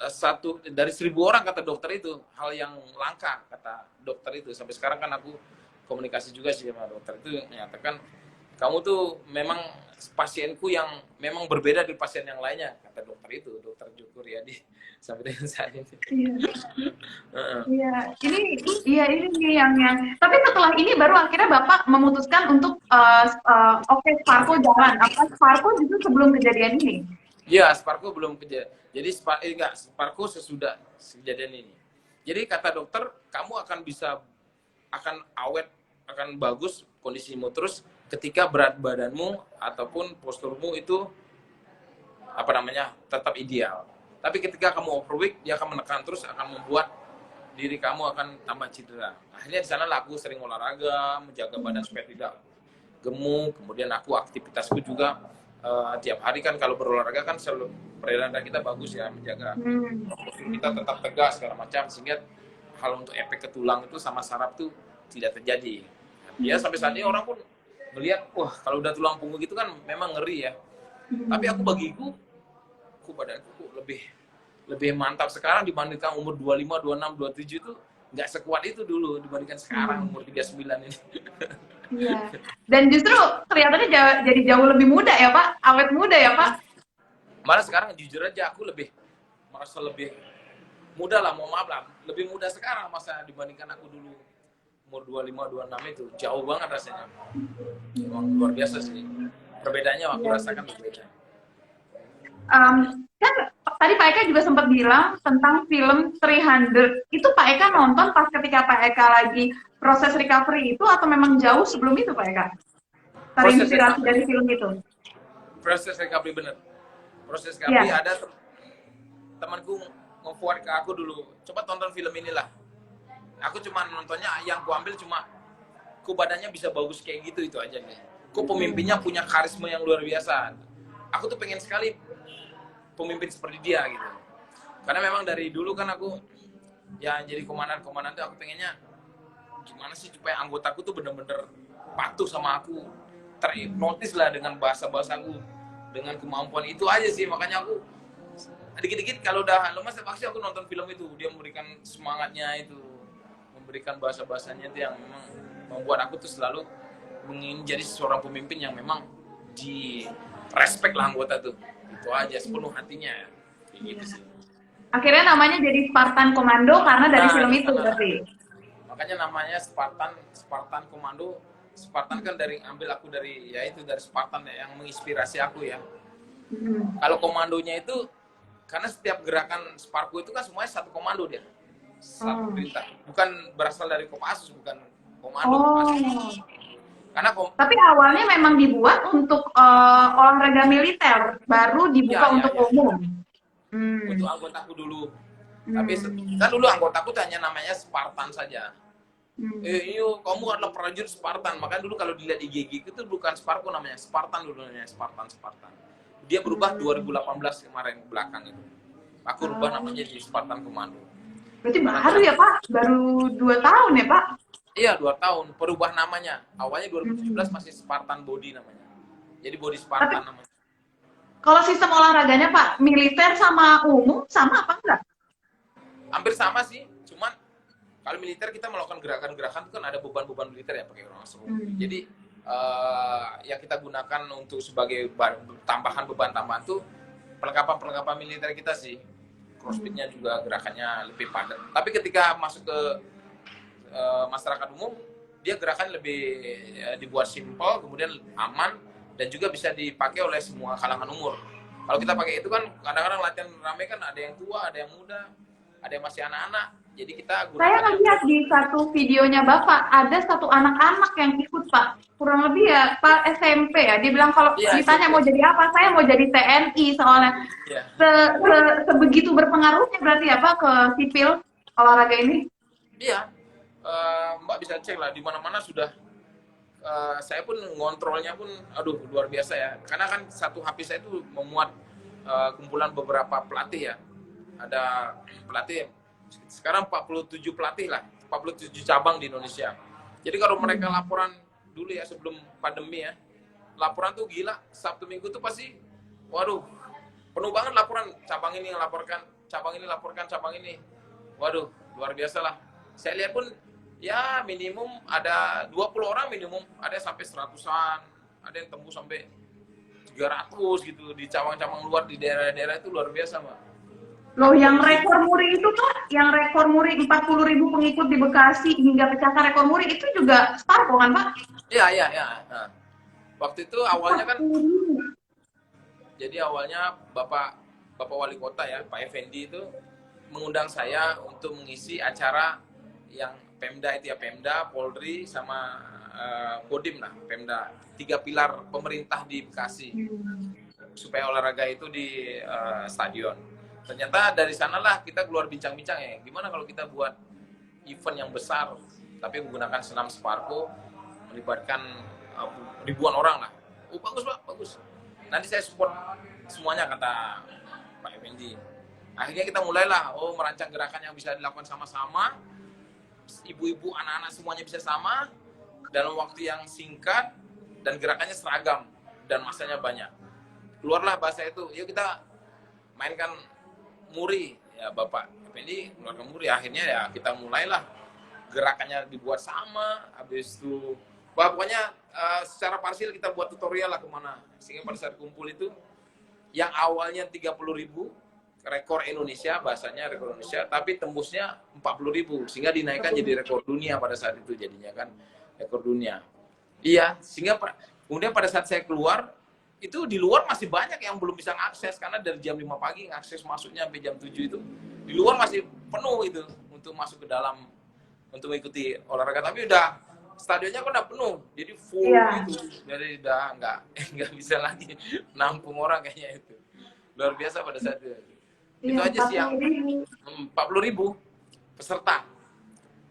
satu dari 1.000 orang kata dokter, itu hal yang langka kata dokter itu. Sampai sekarang kan aku komunikasi juga sih sama dokter, itu menyatakan kamu tuh memang pasienku yang memang berbeda dari pasien yang lainnya, kata dokter itu, dokter Jukur ya, di sampai dengan saat ini. Iya, ini nih yang. Tapi setelah ini baru akhirnya Bapak memutuskan untuk oke, Sparko jalan. Apa Sparko justru sebelum kejadian ini? Iya, Sparko belum kejadian. Jadi Sparko sesudah kejadian ini. Jadi kata dokter, kamu akan awet, akan bagus kondisimu terus ketika berat badanmu ataupun posturmu itu tetap ideal. Tapi ketika kamu overweight, dia akan menekan terus, akan membuat diri kamu akan tambah cedera. Akhirnya di sana aku sering olahraga, menjaga badan supaya tidak gemuk. Kemudian aku aktivitasku juga tiap hari kan, kalau berolahraga kan selalu peredaran darah kita bagus ya, menjaga postur kita tetap tegak segala macam, sehingga hal untuk efek ke tulang itu sama saraf tuh tidak terjadi. Ya sampai saat ini orang pun melihat, wah kalau udah tulang punggung gitu kan memang ngeri ya. Tapi bagiku badanku lebih mantap sekarang dibandingkan umur 25, 26, 27 itu nggak sekuat itu dulu dibandingkan sekarang umur 39 ini. Iya. Dan justru kelihatannya jadi jauh lebih muda ya Pak, awet muda ya Pak. Malah sekarang jujur aja aku merasa lebih muda lah, mohon maaf lah, lebih muda sekarang masa dibandingkan aku dulu umur 25, 26 itu jauh banget rasanya. Emang luar biasa sih. Perbedaannya aku rasakan berbeda. Kan tadi Pak Eka juga sempat bilang tentang film 300. Itu Pak Eka nonton pas ketika Pak Eka lagi proses recovery itu atau memang jauh sebelum itu Pak Eka? Terinspirasi dari film itu? Proses recovery bener. Proses recovery ada temanku nge-forward ke aku dulu, coba tonton film inilah. Aku cuma nontonnya, yang ku ambil cuma badannya bisa bagus kayak gitu, itu aja nih. Pemimpinnya punya karisma yang luar biasa. Aku tuh pengen sekali pemimpin seperti dia gitu. Karena memang dari dulu kan aku ya jadi komandan tuh aku pengennya gimana sih supaya anggotaku tuh bener-bener patuh sama aku, terhipnotis lah dengan bahasa-bahasaku, dengan kemampuan itu aja sih. Makanya aku dikit-dikit kalau udah lemas pasti aku nonton film itu, dia memberikan semangatnya itu, memberikan bahasa-bahasanya itu yang memang membuat aku tuh selalu ingin jadi seorang pemimpin yang memang di respect lah anggota tuh, itu aja sepenuh hatinya kayak gitu sih. Akhirnya namanya jadi Spartan Komando karena dari film itu berarti. Makanya namanya Spartan Komando. Spartan kan aku dari Spartan ya, yang menginspirasi aku ya. Kalau komandonya itu karena setiap gerakan Sparko itu kan semuanya satu komando dia. satu Hmm. perintah. Bukan berasal dari Kopassus, bukan komando Oh. Kopassus. Karena Tapi awalnya memang dibuat untuk olahraga militer, baru ya, dibuka ya, untuk ya, umum. untuk Hmm. anggotaku dulu. Tapi Hmm. kan dulu anggotaku hanya namanya Spartan saja. Hmm. Iyo, kamu adalah prajurit Spartan. Makanya dulu kalau dilihat IG itu bukan Sparko namanya, Spartan dulu namanya, Spartan. Dia berubah Hmm. 2018 kemarin belakang itu. Aku rubah Oh. namanya jadi Spartan Komando. Berarti Karena baru gerak, ya Pak? Baru 2 tahun ya Pak? iya 2 tahun, perubah namanya. Awalnya 2017 Hmm. masih Spartan Body namanya. Jadi Body Tapi Spartan namanya. kalau sistem olahraganya Pak, militer sama umum sama apa enggak? Hampir sama sih, cuman kalau militer kita melakukan gerakan-gerakan itu kan ada beban-beban militer ya, pakai orang seru. Hmm. Jadi yang kita gunakan untuk sebagai tambahan beban tambahan tuh perlengkapan militer kita sih. Crossfitnya juga gerakannya lebih padat. Tapi ketika masuk ke masyarakat umum, dia gerakan lebih dibuat simpel, kemudian aman, dan juga bisa dipakai oleh semua kalangan umur. Kalau kita pakai itu kan kadang-kadang latihan rame kan ada yang tua, ada yang muda, ada yang masih anak-anak. Jadi kita Saya gunakannya ngeliat di satu videonya Bapak, ada satu anak-anak yang ikut Pak. Kurang lebih ya, Pak SMP ya. Dia bilang kalau iya ditanya SMP. mau jadi apa, saya mau jadi TNI soalnya. Iya. Sebegitu berpengaruhnya berarti ya Pak ke sipil olahraga ini? Iya. Mbak bisa cek lah di mana-mana sudah. Saya pun ngontrolnya pun aduh luar biasa ya. Karena kan satu HP saya itu memuat kumpulan beberapa pelatih ya. Ada pelatih sekarang 47 pelatih lah, 47 cabang di Indonesia. Jadi kalau mereka Hmm. laporan dulu ya sebelum pandemi ya, laporan tuh gila, Sabtu Minggu tuh pasti, waduh, penuh banget laporan, cabang ini yang laporkan, cabang ini laporkan, cabang ini. Waduh, luar biasa lah. Saya lihat pun ya minimum ada 20 orang minimum, ada sampai 100-an, ada yang tembus sampai 300 gitu di cabang-cabang luar di daerah-daerah itu luar biasa, Mbak. Loh, Aku yang kondisi rekor muri itu Pak, yang rekor muri 40.000 pengikut di Bekasi hingga pecahkan rekor muri itu juga Sparko kan Pak? iya, iya, iya. Nah, waktu itu awalnya kan, 40.000. jadi awalnya Bapak Bapak Wali Kota ya, Pak Effendi itu mengundang saya untuk mengisi acara yang Pemda itu ya, Pemda, Polri, sama Kodim lah, Pemda. 3 pilar pemerintah di Bekasi supaya olahraga itu di stadion. Ternyata dari sanalah kita keluar bincang-bincang ya, gimana kalau kita buat event yang besar, tapi menggunakan senam Sparko, melibatkan ribuan orang lah. Oh bagus Pak, bagus. Nanti saya support semuanya kata Pak Effendi. Akhirnya kita mulailah, merancang gerakan yang bisa dilakukan sama-sama, ibu-ibu, anak-anak semuanya bisa sama, dalam waktu yang singkat, dan gerakannya seragam, dan masanya banyak. Keluarlah bahasa itu, yuk kita mainkan muri, ya Bapak Effendi keluarkan muri, akhirnya ya kita mulailah, gerakannya dibuat sama, habis itu, pokoknya secara parsial kita buat tutorial lah kemana, sehingga pada saat kumpul itu, yang awalnya 30.000, rekor Indonesia, bahasanya rekor Indonesia, tapi tembusnya 40.000, sehingga dinaikkan jadi rekor dunia pada saat itu jadinya kan, rekor dunia. Iya, sehingga kemudian pada saat saya keluar, itu di luar masih banyak yang belum bisa ngakses, karena dari jam 5 pagi ngakses masuknya sampai jam 7 itu, di luar masih penuh itu, untuk masuk ke dalam, untuk mengikuti olahraga, tapi udah, stadionnya kan udah penuh, jadi full Iya. gitu, jadi udah nggak bisa lagi nampung orang kayaknya itu. Luar biasa pada saat itu. Itu Iya, aja sih yang 40.000. 40.000 peserta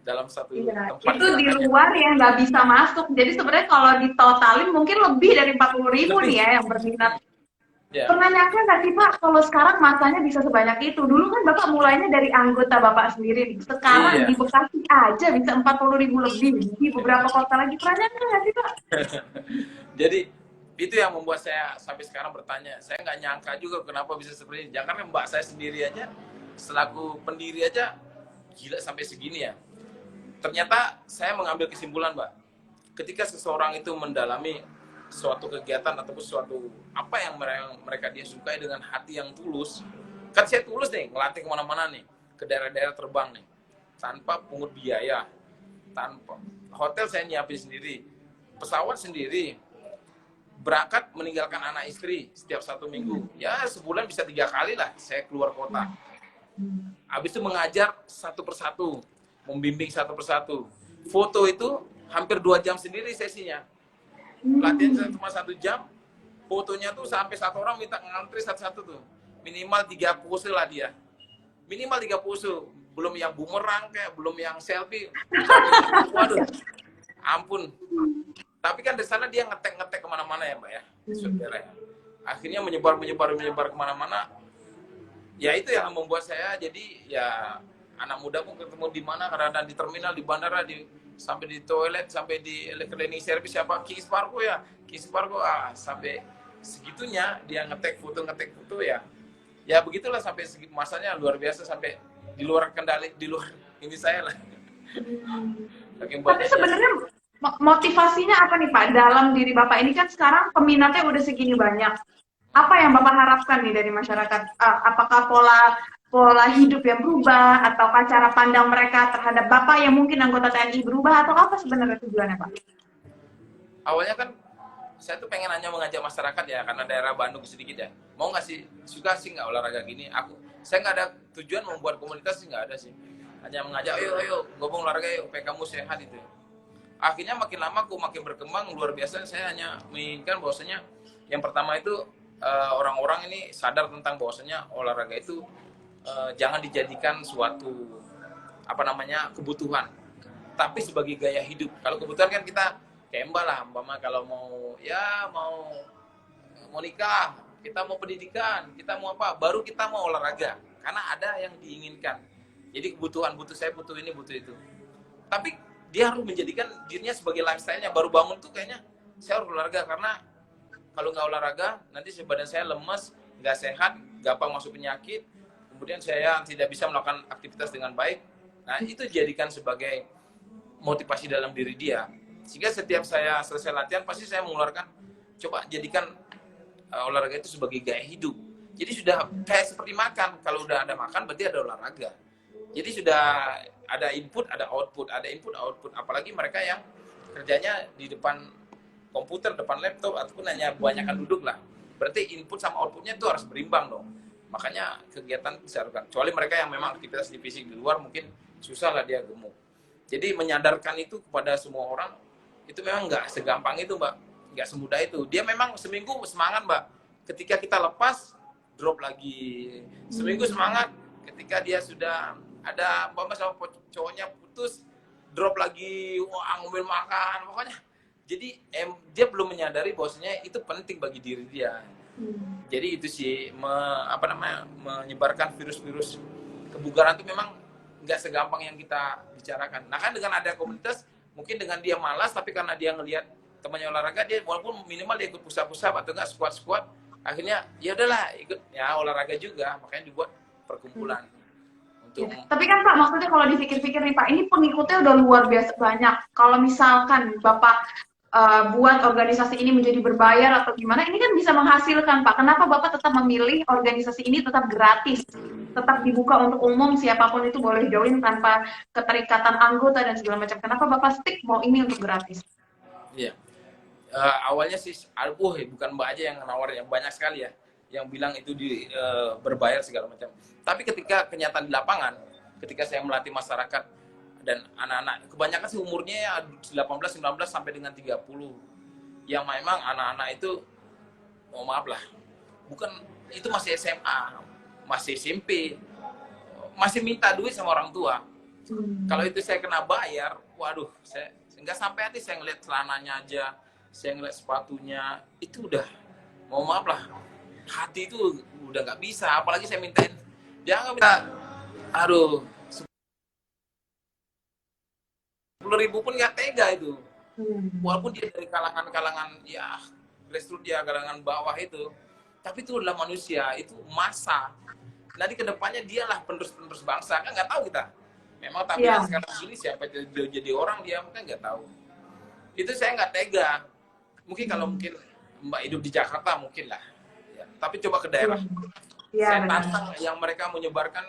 dalam satu Iya, tempat itu di gerakannya. luar yang nggak bisa masuk. Jadi sebenarnya kalau ditotalin mungkin lebih dari 40.000 Lebih. nih ya yang berminat. Ya. Pernah nyangka nggak sih Pak, kalau sekarang masanya bisa sebanyak itu? Dulu kan Bapak mulainya dari anggota Bapak sendiri. Sekarang Iya. di Bekasi aja bisa 40.000 lebih. Di beberapa kota lagi. Pernah nyangka nggak sih Pak? Jadi itu yang membuat saya sampai sekarang bertanya. Saya nggak nyangka juga kenapa bisa seperti ini. Jangan mbak saya sendiri aja, selaku pendiri aja, gila sampai segini ya. Ternyata saya mengambil kesimpulan, Mbak. Ketika seseorang itu mendalami suatu kegiatan ataupun suatu apa yang mereka dia sukai dengan hati yang tulus, kan saya tulus nih ngelatih kemana-mana nih, ke daerah-daerah terbang nih, tanpa pungut biaya, tanpa hotel saya nyiapin sendiri, pesawat sendiri, berangkat meninggalkan anak istri setiap 1 minggu, ya sebulan bisa 3 kali lah saya keluar kota. Habis itu mengajar satu persatu, membimbing satu persatu. Foto itu hampir 2 jam sendiri sesinya. Latihan cuma 1 jam, fotonya tuh sampai satu orang minta ngantri satu-satu tuh. Minimal 3 pose lah dia. Minimal 3 pose. Belum yang bumerang kayak, belum yang selfie. Waduh, ampun. Tapi kan di sana dia ngetek kemana-mana ya Mbak ya, saudara ya. Akhirnya menyebar kemana-mana. Ya itu yang membuat saya jadi ya anak muda pun ketemu di mana, kadang-kadang di terminal, di bandara, sampai di toilet, sampai di cleaning service siapa, King Spargo sampai segitunya dia ngetek foto ya. Ya begitulah sampai masanya luar biasa, sampai di luar kendali, di luar ini saya lah. Tapi sebenarnya motivasinya apa nih Pak dalam diri Bapak ini, kan sekarang peminatnya udah segini banyak. Apa yang Bapak harapkan nih dari masyarakat? Apakah pola hidup yang berubah, atau cara pandang mereka terhadap Bapak yang mungkin anggota TNI berubah, atau apa sebenarnya tujuannya Pak? Awalnya kan saya tuh pengen hanya mengajak masyarakat ya, karena daerah Bandung sedikit ya. Mau nggak sih, suka sih nggak olahraga gini? Saya nggak ada tujuan membuat komunitas sih, nggak ada sih. Hanya mengajak, ayo gabung olahraga yuk, supaya kamu sehat itu. Akhirnya makin lama aku makin berkembang luar biasa. Saya hanya menginginkan bahwasanya yang pertama itu orang-orang ini sadar tentang bahwasanya olahraga itu jangan dijadikan suatu kebutuhan, tapi sebagai gaya hidup. Kalau kebutuhan kan kita kayak Mbak lah, Mbak kalau mau nikah, kita mau pendidikan, kita mau apa, baru kita mau olahraga karena ada yang diinginkan. Jadi kebutuhan, saya butuh ini, butuh itu. Tapi dia harus menjadikan dirinya sebagai lifestyle-nya. Baru bangun tuh kayaknya saya harus olahraga, karena kalau nggak olahraga nanti badan saya lemes, nggak sehat, gampang masuk penyakit, kemudian saya tidak bisa melakukan aktivitas dengan baik. Nah itu jadikan sebagai motivasi dalam diri dia, sehingga setiap saya selesai latihan pasti saya mengeluarkan, coba jadikan olahraga itu sebagai gaya hidup. Jadi sudah kayak seperti makan, kalau udah ada makan berarti ada olahraga. Jadi sudah ada input, ada output, apalagi mereka yang kerjanya di depan komputer, depan laptop, ataupun hanya kebanyakan duduk lah. Berarti input sama outputnya itu harus berimbang dong. Makanya kegiatan bisa dilakukan. Kecuali mereka yang memang aktivitas di fisik di luar, mungkin susah lah dia gemuk. Jadi menyadarkan itu kepada semua orang, itu memang nggak segampang itu Mbak. Nggak semudah itu. Dia memang seminggu semangat Mbak. Ketika kita lepas, drop lagi. Seminggu semangat, ketika dia sudah ada Mbak sama cowoknya putus, drop lagi, wah ngambil makan, pokoknya. Jadi dia belum menyadari bahwasanya itu penting bagi diri dia. Jadi itu sih menyebarkan virus-virus kebugaran itu memang nggak segampang yang kita bicarakan. Nah kan dengan ada komunitas, mungkin dengan dia malas, tapi karena dia ngelihat temannya olahraga, dia walaupun minimal dia ikut push-up atau enggak squat, akhirnya ya udahlah ikut ya olahraga juga, makanya dibuat perkumpulan. Tapi kan Pak, maksudnya kalau dipikir-pikir nih Pak, ini pengikutnya udah luar biasa banyak. Kalau misalkan Bapak buat organisasi ini menjadi berbayar atau gimana, ini kan bisa menghasilkan Pak. Kenapa Bapak tetap memilih organisasi ini tetap gratis, tetap dibuka untuk umum, siapapun itu boleh join tanpa keterikatan anggota dan segala macam. Kenapa Bapak stick mau ini untuk gratis? Iya. Awalnya sih, bukan Mbak aja yang nawarin, yang banyak sekali ya yang bilang itu berbayar segala macam. Tapi ketika kenyataan di lapangan, ketika saya melatih masyarakat dan anak-anak, kebanyakan sih umurnya ya 18, 19 sampai dengan 30. Yang memang anak-anak itu, oh maaf lah, bukan itu masih SMA, masih SMP, masih minta duit sama orang tua. Kalau itu saya kena bayar, waduh, saya nggak sampai hati, saya ngeliat celananya aja, saya ngeliat sepatunya, itu udah, mau maaf lah, hati itu udah nggak bisa, apalagi saya mintain, dia nggak minta, 10.000 pun nggak tega itu, walaupun dia dari kalangan ya grassroots dia, kalangan bawah itu, tapi itu adalah manusia, itu massa, nanti kedepannya dialah penerus bangsa, kan nggak tahu kita, memang tampilan sekarang ini siapa jadi orang dia mungkin nggak tahu, itu saya nggak tega, mungkin kalau mungkin Mbak hidup di Jakarta mungkin lah. Tapi coba ke daerah, saya tantang yang mereka menyebarkan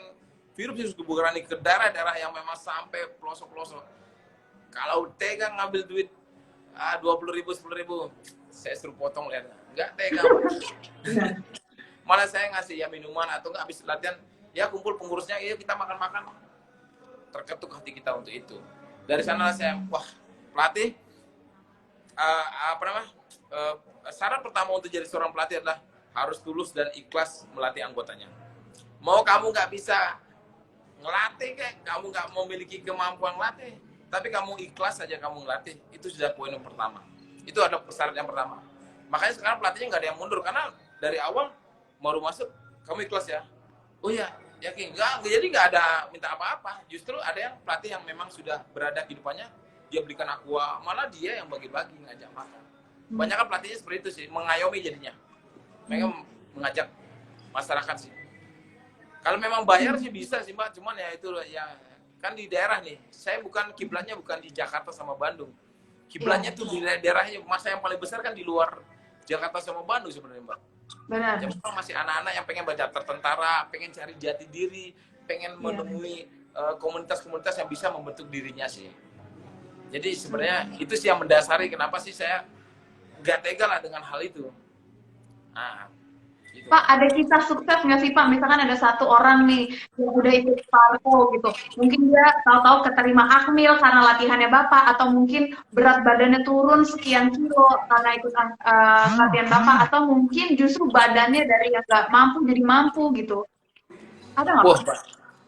virus kebugaran ke daerah-daerah yang memang sampai pelosok-pelosok. Kalau tega ngambil duit 20.000, 10.000, saya suruh potong lihat, nggak tega. Malah saya ngasih ya minuman atau nggak habis latihan, Ya kumpul pengurusnya, ya kita makan-makan. Terketuk hati kita untuk itu. Dari sana saya, wah pelatih, apa namanya? Syarat pertama untuk jadi seorang pelatih adalah harus tulus dan ikhlas melatih anggotanya. Mau kamu nggak bisa ngelatih, kayak kamu nggak memiliki kemampuan ngelatih, tapi kamu ikhlas saja kamu ngelatih, itu sudah poin yang pertama. Itu ada syarat yang pertama. Makanya sekarang pelatihnya nggak ada yang mundur, karena dari awal baru masuk, kamu ikhlas ya? Oh iya, yakin. Nggak, jadi nggak ada minta apa-apa. Justru ada yang pelatih yang memang sudah berada kehidupannya, dia belikan aqua, malah dia yang bagi-bagi, ngajak makan. Banyak kan pelatihnya seperti itu sih, mengayomi jadinya. Mereka mengajak masyarakat sih. Kalau memang bayar sih bisa sih Mbak, cuman ya itu ya kan di daerah nih. Saya bukan kiblatnya bukan di Jakarta sama Bandung. Kiblatnya tuh di daerahnya, masa yang paling besar kan di luar Jakarta sama Bandung sebenarnya Mbak. Benar. Ya, masih anak-anak yang pengen belajar tentara, pengen cari jati diri, pengen menemui komunitas-komunitas yang bisa membentuk dirinya sih. Jadi sebenarnya itu sih yang mendasari kenapa sih saya nggak tega lah dengan hal itu. Nah, gitu. Pak, ada kisah sukses nggak sih Pak? Misalkan ada satu orang nih yang udah ikut parko gitu. Mungkin dia tahu-tahu keterima akmil karena latihannya Bapak, atau mungkin berat badannya turun sekian kilo karena ikut latihan Bapak, atau mungkin justru badannya dari yang nggak mampu jadi mampu gitu. Ada nggak Wah, Pak?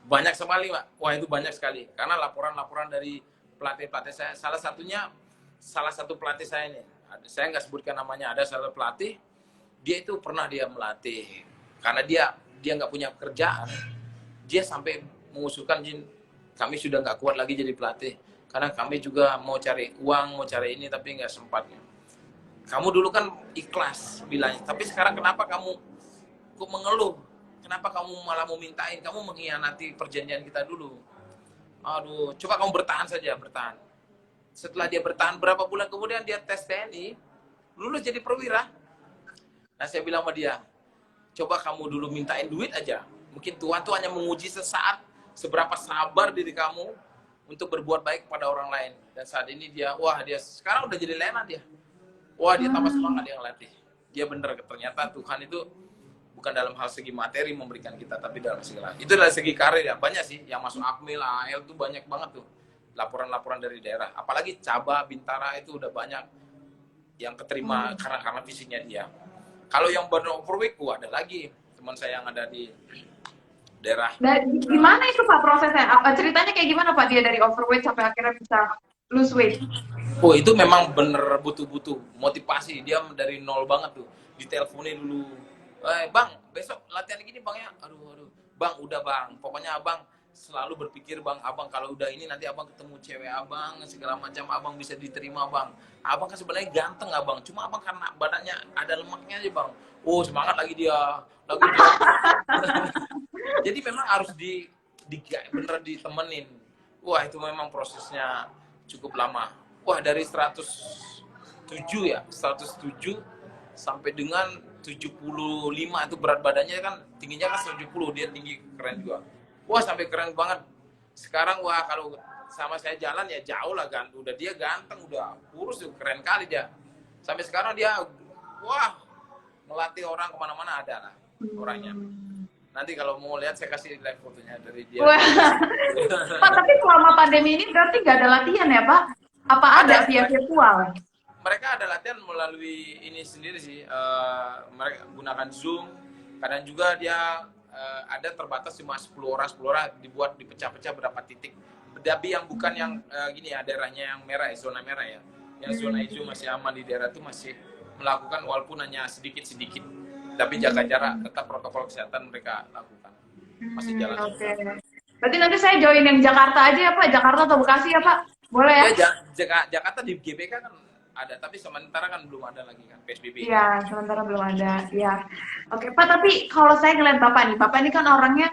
banyak sekali Pak. Wah itu banyak sekali. Karena laporan-laporan dari pelatih-pelatih saya, salah satu pelatih saya ini, saya nggak sebutkan namanya, ada salah pelatih, dia itu pernah dia melatih, karena dia nggak punya kerjaan, dia sampai mengusulkan, Jin, kami sudah nggak kuat lagi jadi pelatih, karena kami juga mau cari uang, mau cari ini, tapi nggak sempatnya. Kamu dulu kan ikhlas bilangnya, tapi sekarang kenapa kamu kok mengeluh? Kenapa kamu malah mau mintain? Kamu mengkhianati perjanjian kita dulu. Aduh, coba kamu bertahan saja, bertahan. Setelah dia bertahan berapa bulan kemudian dia tes TNI, lulus jadi perwira. Nah saya bilang sama dia, coba kamu dulu mintain duit aja. Mungkin Tuhan tuh hanya menguji sesaat seberapa sabar diri kamu untuk berbuat baik pada orang lain. Dan saat ini dia sekarang udah jadi lena dia. Wah dia tambah semangat dia ngelatih. Dia bener, ternyata Tuhan itu bukan dalam hal segi materi memberikan kita, tapi dalam segala. Itu dari segi karir ya, banyak sih yang masuk Akmil, AL tuh banyak banget tuh. Laporan-laporan dari daerah. Apalagi Caba, Bintara itu udah banyak yang keterima karena fisiknya dia. Kalau yang baru overweight, ada lagi teman saya yang ada di daerah. Dan gimana itu Pak prosesnya? Ceritanya kayak gimana Pak dia dari overweight sampai akhirnya bisa lose weight? Oh itu memang bener butuh motivasi. Dia dari nol banget tuh. Diteleponin dulu. Bang, besok latihan gini bang ya. Aduh. Bang, udah bang. Pokoknya abang selalu berpikir bang, abang kalau udah ini nanti abang ketemu cewek abang segala macam, abang bisa diterima bang. Abang kan sebenarnya ganteng abang, cuma abang karena badannya ada lemaknya aja bang. Oh semangat lagi dia. Jadi memang harus bener ditemenin. Wah itu memang prosesnya cukup lama. Wah dari 107 sampai dengan 75 itu berat badannya kan, tingginya kan 170, dia tinggi keren juga. Wah sampai keren banget. Sekarang kalau sama saya jalan ya jauh lah kan. Udah dia ganteng, udah kurus, keren kali dia. Sampai sekarang dia melatih orang kemana-mana ada lah orangnya. Nanti kalau mau lihat saya kasih live fotonya dari dia. Pak, tapi selama pandemi ini berarti nggak ada latihan ya Pak? Apa ada via virtual? Mereka ada latihan melalui ini sendiri sih. Mereka gunakan Zoom. Kadang juga dia ada terbatas cuma 10 orang dibuat dipecah-pecah berapa titik. Tapi yang bukan yang gini ya, daerahnya yang merah ya, zona merah ya. Yang zona hijau masih aman, di daerah itu masih melakukan walaupun hanya sedikit-sedikit. Tapi jaga jarak, tetap protokol kesehatan mereka lakukan. Masih jalan. Oke. Berarti nanti saya join yang Jakarta aja ya Pak, Jakarta atau Bekasi ya Pak? Boleh ya? Jakarta di GBK kan ada, tapi sementara kan belum ada lagi kan PSBB. Iya, sementara belum ada. Ya. Oke, Pak, tapi kalau saya ngeliat Bapak ini kan orangnya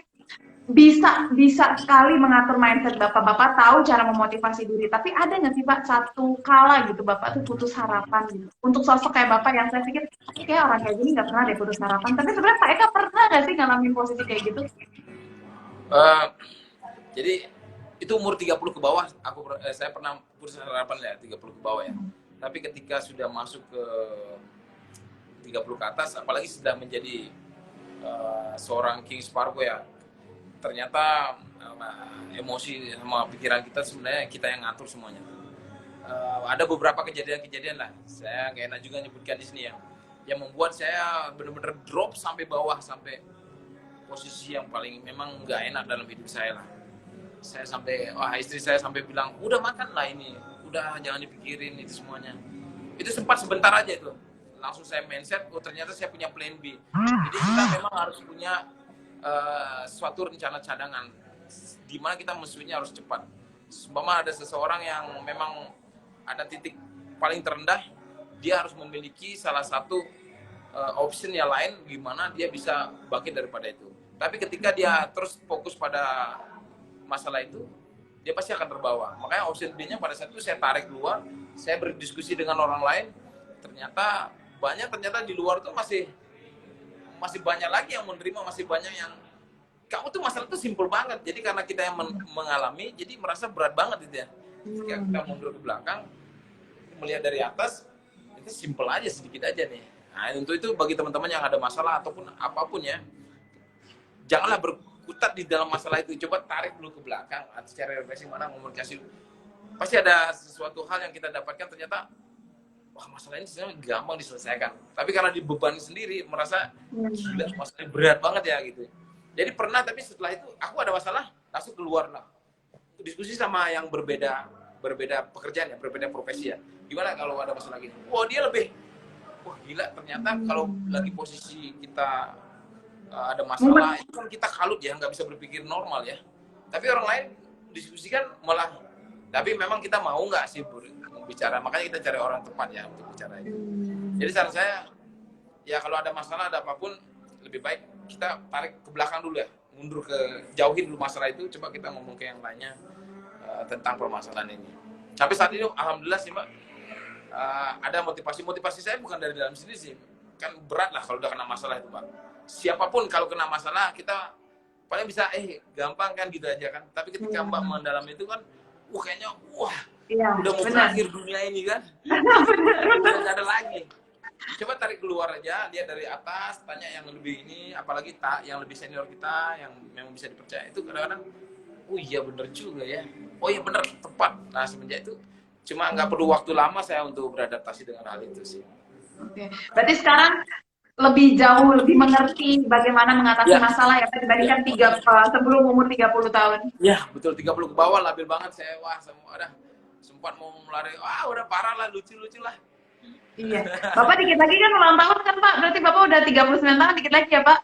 bisa sekali mengatur mindset Bapak. Bapak tahu cara memotivasi diri. Tapi ada nggak sih Pak satu kala gitu Bapak tuh putus harapan gitu? Untuk sosok kayak Bapak yang saya pikir kayak orang kayak gini nggak pernah deh putus harapan. Tapi sebenarnya Pak Eka pernah nggak sih ngalamin posisi kayak gitu? Jadi itu umur 30 ke bawah saya pernah putus harapan ya, 30 ke bawah ya. Tapi ketika sudah masuk ke 30 ke atas, apalagi sudah menjadi seorang King Sparko ya, ternyata emosi sama pikiran kita sebenarnya kita yang ngatur semuanya. Ada beberapa kejadian-kejadian lah, saya nggak enak juga nyebutkan di sini ya, yang membuat saya benar-benar drop sampai bawah, sampai posisi yang paling memang nggak enak dalam hidup saya lah. Saya sampai, istri saya sampai bilang, udah makan lah ini, udah jangan dipikirin itu semuanya. Itu sempat sebentar aja itu, langsung saya mindset, ternyata saya punya plan B. Jadi kita memang harus punya suatu rencana cadangan, di mana kita musuhnya harus cepat. Seumpama ada seseorang yang memang ada titik paling terendah, dia harus memiliki salah satu option yang lain gimana dia bisa bangkit daripada itu. Tapi ketika dia terus fokus pada masalah itu, dia pasti akan terbawa. Makanya option B-nya pada saat itu saya tarik keluar, saya berdiskusi dengan orang lain, ternyata di luar tuh masih banyak lagi yang menerima, masih banyak yang kamu tuh masalah tuh simple banget. Jadi karena kita yang mengalami, jadi merasa berat banget itu ya. Ketika kita mundur ke belakang, melihat dari atas, itu simple aja, sedikit aja nih. Nah, untuk itu bagi teman-teman yang ada masalah ataupun apapun ya, janganlah berkutat di dalam masalah itu. Coba tarik dulu ke belakang, atau secara refleksi mana komunikasi. Pasti ada sesuatu hal yang kita dapatkan ternyata, wah masalah ini sebenarnya gampang diselesaikan. Tapi karena dibebani sendiri, merasa gila masalahnya berat banget ya gitu. Jadi pernah, tapi setelah itu aku ada masalah, langsung keluar lah. Diskusi sama yang berbeda pekerjaan ya, berbeda profesi ya. Gimana kalau ada masalah gini? Wah dia lebih, wah gila ternyata kalau lagi posisi kita ada masalah, itu kan kita kalut ya, nggak bisa berpikir normal ya. Tapi orang lain diskusikan malah, tapi memang kita mau nggak sih bicara, makanya kita cari orang tepat ya untuk bicara itu. Jadi saran saya, ya kalau ada masalah, ada apapun, lebih baik kita tarik ke belakang dulu ya, mundur jauhin dulu masalah itu, coba kita ngomong ke yang lainnya tentang permasalahan ini. Sampai saat ini alhamdulillah sih Mbak, ada motivasi saya bukan dari dalam sini sih, kan berat lah kalau udah kena masalah itu Mbak. Siapapun kalau kena masalah kita paling bisa gampang kan gitu aja kan, tapi ketika Mbak mendalam itu kan kayaknya udah mau berakhir dunia ini kan, udah nggak ada lagi. Coba tarik keluar aja, lihat dari atas, tanya yang lebih ini, apalagi yang lebih senior kita, yang memang bisa dipercaya. Itu kadang-kadang, oh iya bener juga ya, oh iya bener, tepat. Nah semenjak itu, cuma nggak perlu waktu lama saya untuk beradaptasi dengan hal itu sih. Oke. Berarti sekarang lebih jauh, lebih mengerti bagaimana mengatasi masalah ya, dibandingkan sebelum umur 30 tahun. Ya betul, 30 ke bawah labil banget saya, sempat mau melari, udah parah lah, lucu-lucu lah. Iya. Bapak dikit lagi kan ulang tahun kan Pak? Berarti Bapak udah 39 tahun, dikit lagi ya Pak?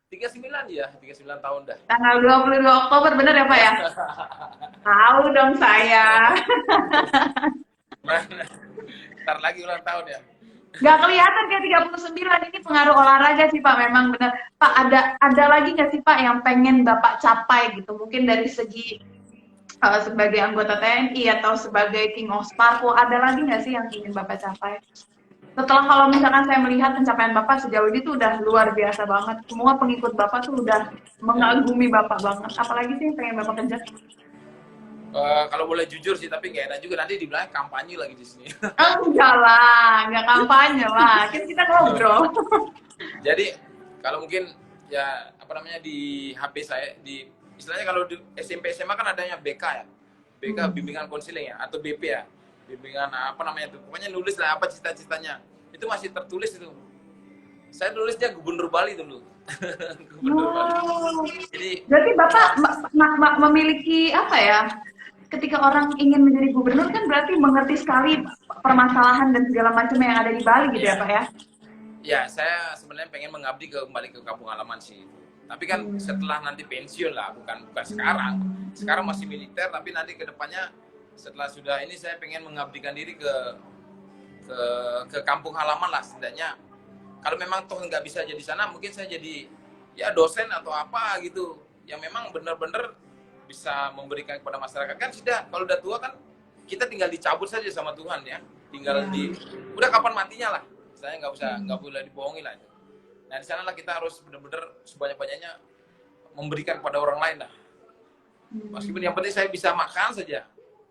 39 ya, 39 tahun dah. Tanggal 22 Oktober, bener ya Pak ya? Tahu dong saya. Ntar lagi ulang tahun ya. Gak kelihatan kayak 39, ini pengaruh olahraga sih Pak, memang bener. Pak, ada lagi nggak sih Pak yang pengen Bapak capai gitu? Mungkin dari segi sebagai anggota TNI atau sebagai King of Sparko, ada lagi nggak sih yang ingin Bapak capai? Setelah kalau misalkan saya melihat pencapaian Bapak sejauh ini tuh udah luar biasa banget. Semua pengikut Bapak tuh udah mengagumi Bapak banget. Apalagi sih yang pengen Bapak kejar? Kalau boleh jujur sih, tapi nggak enak juga nanti dibilang kampanye lagi di sini. Enggak lah, nggak kampanye lah. Kita ngobrol. Jadi kalau mungkin ya di HP saya, istilahnya kalau di SMP SMA kan adanya BK ya, BK bimbingan konseling ya, atau BP ya, bimbingan pokoknya nulis lah apa cita-citanya, itu masih tertulis itu. Saya nulisnya Gubernur Bali dulu. Gubernur Bali. Jadi berarti Bapak memiliki apa ya? Ketika orang ingin menjadi gubernur kan berarti mengerti sekali permasalahan dan segala macam yang ada di Bali gitu ya Pak ya? Ya, saya sebenarnya pengen mengabdi kembali ke kampung halaman sih. Tapi kan setelah nanti pensiun lah, bukan sekarang. Sekarang masih militer, tapi nanti ke depannya setelah sudah ini saya pengen mengabdikan diri ke kampung halaman lah setidaknya. Kalau memang toh nggak bisa jadi sana, mungkin saya jadi ya dosen atau apa gitu, yang memang benar-benar bisa memberikan kepada masyarakat. Kan sudah, kalau udah tua kan kita tinggal dicabut saja sama Tuhan ya, tinggal udah kapan matinya lah. Saya nggak boleh dibohongi lah itu. Nah di sanalah kita harus benar-benar sebanyak-banyaknya memberikan kepada orang lain lah. Meskipun yang penting saya bisa makan saja,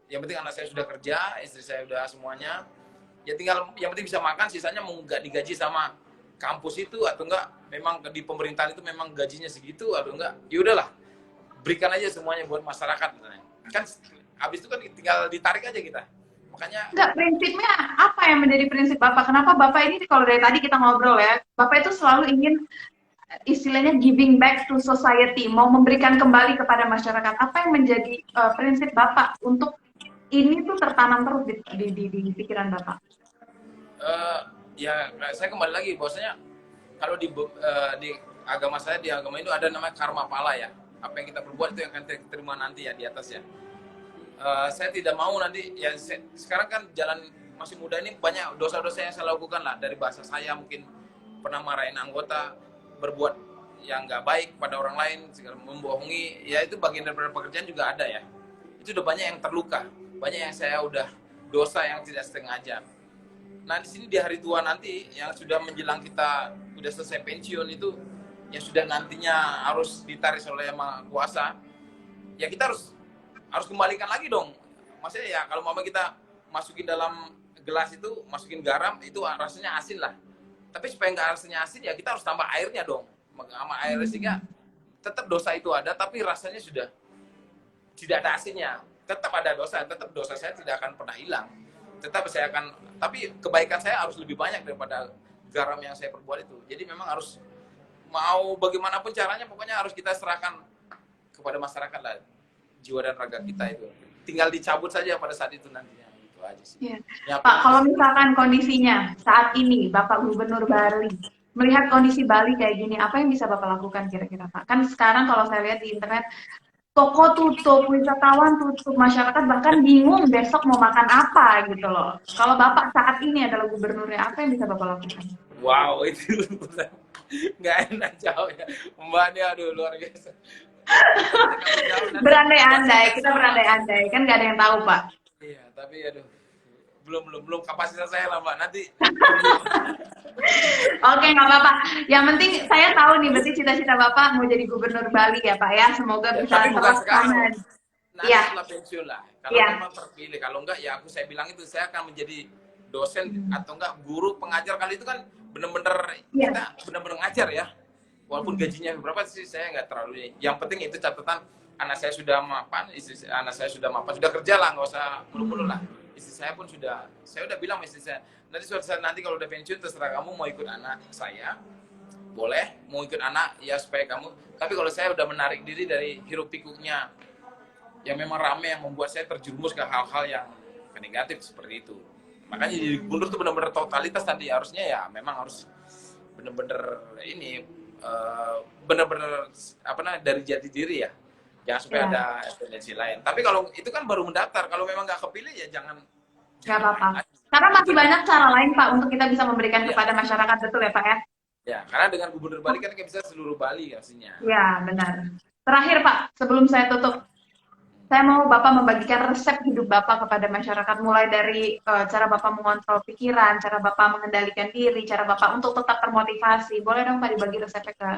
yang penting anak saya sudah kerja, istri saya sudah semuanya, ya tinggal yang penting bisa makan, sisanya mau nggak digaji sama kampus itu atau enggak, memang di pemerintahan itu memang gajinya segitu atau enggak, ya udahlah, berikan aja semuanya buat masyarakat. Kan habis itu kan tinggal ditarik aja kita. Makanya Enggak, prinsipnya apa yang menjadi prinsip Bapak? Kenapa Bapak ini kalau dari tadi kita ngobrol ya, Bapak itu selalu ingin istilahnya giving back to society, mau memberikan kembali kepada masyarakat. Apa yang menjadi prinsip Bapak untuk ini tuh tertanam terus di pikiran Bapak? Ya saya kembali lagi bahwasanya kalau di agama saya, di agama itu ada namanya karma pala ya. Apa yang kita perbuat itu yang akan terima nanti ya di atas ya. Saya tidak mau nanti ya sekarang kan jalan masih muda ini banyak dosa-dosa yang saya lakukan lah, dari bahasa saya mungkin pernah marahin anggota, berbuat yang nggak baik pada orang lain, membohongi, ya itu bagian dari pekerjaan juga ada ya. Itu udah banyak yang terluka, banyak yang saya udah dosa yang tidak sengaja. Nah di sini di hari tua nanti yang sudah menjelang kita udah selesai pensiun itu, yang sudah nantinya harus ditaris oleh Yang Maha Kuasa, ya kita harus kembalikan lagi dong. Maksudnya ya kalau mama kita masukin dalam gelas itu, masukin garam, itu rasanya asin lah. Tapi supaya nggak rasanya asin ya kita harus tambah airnya dong. Sama airnya sehingga tetap dosa itu ada, tapi rasanya sudah tidak ada asinnya. Tetap ada dosa, tetap dosa saya tidak akan pernah hilang. Tetap saya akan, tapi kebaikan saya harus lebih banyak daripada garam yang saya perbuat itu. Jadi memang harus, mau bagaimanapun caranya, pokoknya harus kita serahkan kepada masyarakat lah, jiwa dan raga kita itu. Tinggal dicabut saja pada saat itu nantinya. Itu aja sih. Ya. Ya, Pak, kalau misalkan kondisinya saat ini Bapak Gubernur Bali, melihat kondisi Bali kayak gini, apa yang bisa Bapak lakukan kira-kira Pak? Kan sekarang kalau saya lihat di internet, toko tutup, wisatawan tutup, masyarakat bahkan bingung besok mau makan apa gitu loh. Kalau Bapak saat ini adalah gubernurnya, apa yang bisa Bapak lakukan? wow, itu nggak enak jauh ya. Mbak ini aduh luar biasa. Berandai-andai, kita berandai-andai, kan nggak ada yang tahu Pak. Iya, tapi aduh, belum kapasitas saya lah Mbak. Nanti Oke, nggak apa-apa. Yang penting saya tahu nih, berarti cita-cita Bapak mau jadi gubernur Bali ya Pak ya. Semoga ya, bisa tapi bukan sekarang. terlaksana. Nanti Iya. setelah pensiun lah. Kalau Iya. memang terpilih, kalau enggak ya saya bilang itu saya akan menjadi dosen atau enggak guru pengajar. Kali itu kan bener-bener Iya. kita bener-bener ngajar ya. Walaupun gajinya berapa sih saya nggak terlalu. Yang penting itu catatan, anak saya sudah mapan, anak saya sudah mapan, sudah kerja lah, nggak usah mulu-mulu lah. Istri saya pun sudah, saya udah bilang sama istri saya, nanti suatu saat nanti kalau udah pensiun terserah kamu mau ikut anak saya, boleh, mau ikut anak ya supaya kamu. Tapi kalau saya udah menarik diri dari hiruk pikuknya yang memang rame, yang membuat saya terjerumus ke hal-hal yang negatif seperti itu. Makanya jadi gubernur tuh benar-benar totalitas tadi, harusnya ya memang harus benar-benar ini benar-benar apa namanya dari jati diri ya, jangan supaya Ya. ada tendensi lain. Tapi kalau itu kan baru mendaftar, kalau memang nggak kepilih ya jangan Nggak apa-apa. Karena masih banyak cara lain Pak untuk kita bisa memberikan Ya. kepada masyarakat, betul ya Pak ya? Ya, karena dengan gubernur Bali kan kita bisa seluruh Bali pastinya. Ya, benar. Terakhir Pak, sebelum saya tutup, saya mau Bapak membagikan resep hidup Bapak kepada masyarakat, mulai dari cara Bapak mengontrol pikiran, cara Bapak mengendalikan diri, cara Bapak untuk tetap termotivasi. Boleh dong Pak dibagi resepnya ke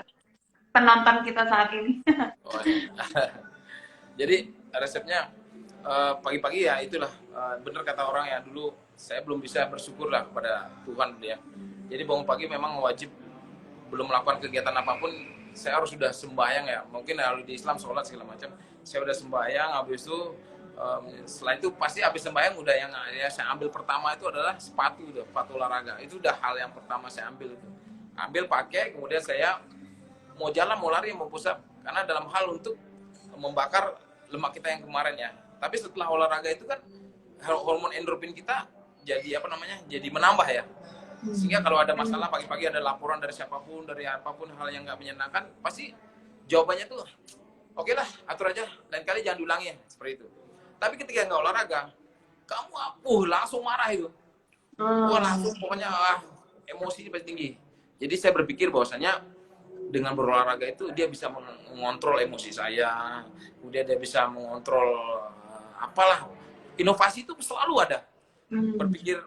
penonton kita saat ini? Oh, ya. Jadi resepnya pagi-pagi ya itulah, bener kata orang ya, dulu saya belum bisa bersyukur lah kepada Tuhan ya. Jadi bangun pagi memang wajib, belum melakukan kegiatan apapun saya harus sudah sembahyang ya. Mungkin kalau di Islam sholat segala macam, saya udah sembahyang. Habis itu setelah itu pasti habis sembahyang udah yang ya saya ambil pertama itu adalah sepatu olahraga. Itu udah hal yang pertama saya ambil itu. Ambil pakai, kemudian saya mau jalan, mau lari, mau push up, karena dalam hal untuk membakar lemak kita yang kemarin ya. Tapi setelah olahraga itu kan hormon endorfin kita jadi apa namanya? Jadi menambah ya. Sehingga kalau ada masalah pagi-pagi, ada laporan dari siapapun, dari apapun hal yang nggak menyenangkan, pasti jawabannya tuh oke lah, atur aja, lain kali jangan diulangi ya, seperti itu. Tapi ketika nggak olahraga, kamu langsung marah itu. Wah langsung pokoknya emosi pasti tinggi. Jadi saya berpikir bahwasanya dengan berolahraga itu dia bisa mengontrol emosi saya, kemudian dia bisa mengontrol apalah, inovasi itu selalu ada. Berpikir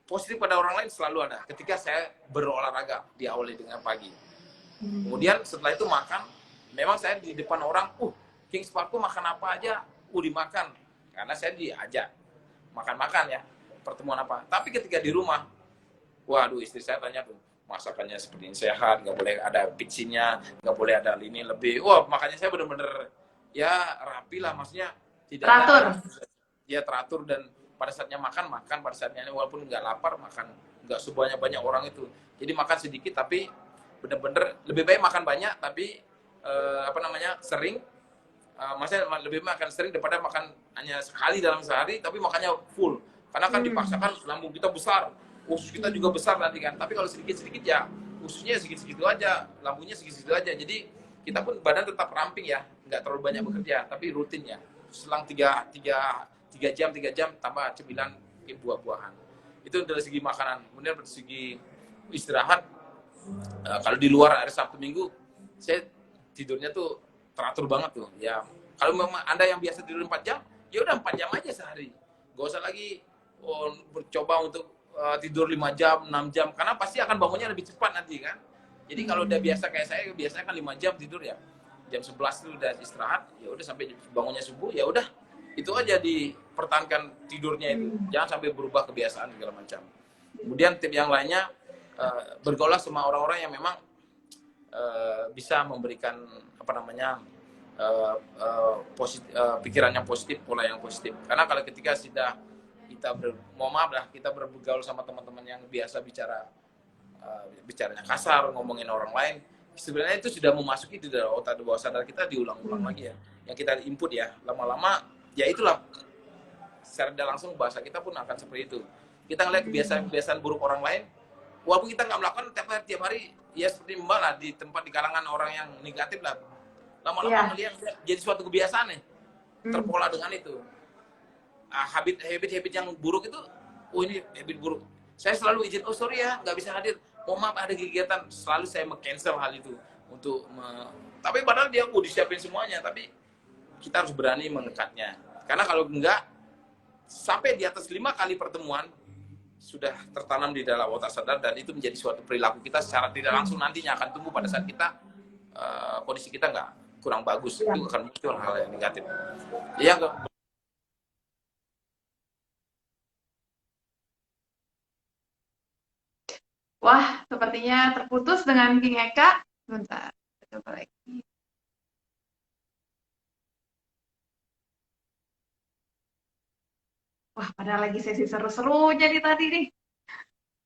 positif pada orang lain selalu ada ketika saya berolahraga, diawali dengan pagi. Kemudian setelah itu makan, memang saya di depan orang, Kings Parku makan apa aja, dimakan. Karena saya diajak makan-makan ya, pertemuan apa. Tapi ketika di rumah, waduh istri saya tanya tuh, masakannya seperti ini sehat, nggak boleh ada picinnya, nggak boleh ada ini lebih. Wah makanya saya bener-bener ya rapi lah, maksudnya tidak ada Teratur. yang ya teratur, dan pada saatnya makan makan, pada saatnya walaupun nggak lapar makan, nggak sebanyak banyak orang itu, jadi makan sedikit tapi bener-bener lebih baik makan banyak tapi apa namanya sering, maksudnya lebih makan sering daripada makan hanya sekali dalam sehari tapi makannya full, karena kan dipaksakan lambung kita besar, usus kita juga besar nanti kan, tapi kalau sedikit-sedikit ya ususnya sedikit-sedikit aja, lambungnya sedikit-sedikit aja, jadi kita pun badan tetap ramping ya, nggak terlalu banyak bekerja tapi rutin ya, selang 3 jam tambah cemilan buah-buahan, itu dari segi makanan. Kemudian dari segi istirahat, kalau di luar hari Sabtu Minggu saya tidurnya tuh teratur banget tuh ya. Kalau memang Anda yang biasa tidur 4 jam, ya udah 4 jam aja sehari, gak usah lagi bercoba untuk tidur 5 jam 6 jam, karena pasti akan bangunnya lebih cepat nanti kan. Jadi kalau udah biasa kayak saya, biasanya kan 5 jam tidur ya, jam 11 itu udah istirahat, ya udah sampai bangunnya subuh, ya udah itu aja, dipertahankan tidurnya itu, jangan sampai berubah kebiasaan segala macam. Kemudian tip yang lainnya, bergaul sama orang-orang yang memang bisa memberikan apa namanya pikiran yang positif, pola yang positif. Karena kalau ketika sudah kita mau maaf lah, kita bergaul sama teman-teman yang biasa bicaranya kasar, ngomongin orang lain, sebenarnya itu sudah memasuki di dalam otak bawah sadar kita, diulang-ulang lagi ya, yang kita input ya, lama-lama ya itulah, secara tidak langsung bahasa kita pun akan seperti itu. Kita ngeliat kebiasaan buruk orang lain, walaupun kita nggak melakukan tiap hari, ya seperti Mbak lah, di tempat di kalangan orang yang negatif lah, lama-lama melihat jadi suatu kebiasaan nih, terpola dengan itu. Habit yang buruk itu, oh ini habit buruk, saya selalu izin, oh sorry ya nggak bisa hadir, mohon maaf ada kegiatan, selalu saya cancel hal itu untuk tapi padahal dia disiapin semuanya, tapi kita harus berani mengangkatnya, karena kalau enggak, sampai di atas 5 kali pertemuan sudah tertanam di dalam otak sadar, dan itu menjadi suatu perilaku kita secara tidak langsung, nantinya akan tumbuh pada saat kita kondisi kita nggak kurang bagus, itu akan muncul hal yang negatif. Yang Wah, sepertinya terputus dengan King Eka. Bentar, coba lagi. Wah, padahal lagi sesi seru-seru jadi tadi nih.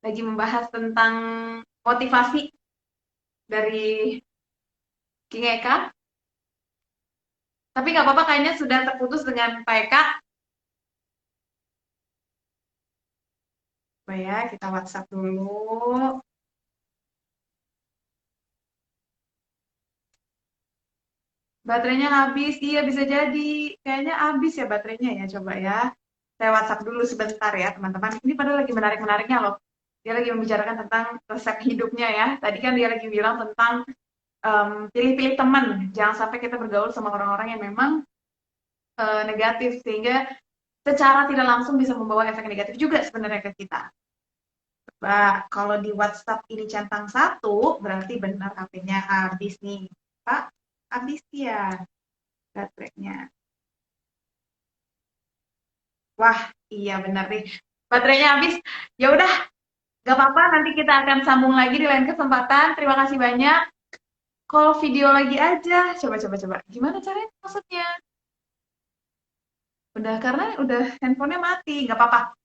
Lagi membahas tentang motivasi dari King Eka. Tapi nggak apa-apa, kayaknya sudah terputus dengan Pak Eka. Coba ya, kita WhatsApp dulu. Baterainya habis, iya bisa jadi. Kayaknya habis ya baterainya ya, coba ya. Saya WhatsApp dulu sebentar ya teman-teman. Ini padahal lagi menarik-menariknya loh. Dia lagi membicarakan tentang resep hidupnya ya. Tadi kan dia lagi bilang tentang pilih-pilih teman. Jangan sampai kita bergaul sama orang-orang yang memang negatif. Sehingga secara tidak langsung bisa membawa efek negatif juga sebenarnya ke kita. Coba kalau di WhatsApp ini centang 1, berarti benar HP-nya habis nih. Pak, habis ya baterainya. Wah, iya benar nih. Baterainya habis. Ya udah, gak apa-apa. Nanti kita akan sambung lagi di lain kesempatan. Terima kasih banyak. Call video lagi aja. Coba. Gimana caranya maksudnya? Udah, karena udah handphonenya mati. Gak apa-apa.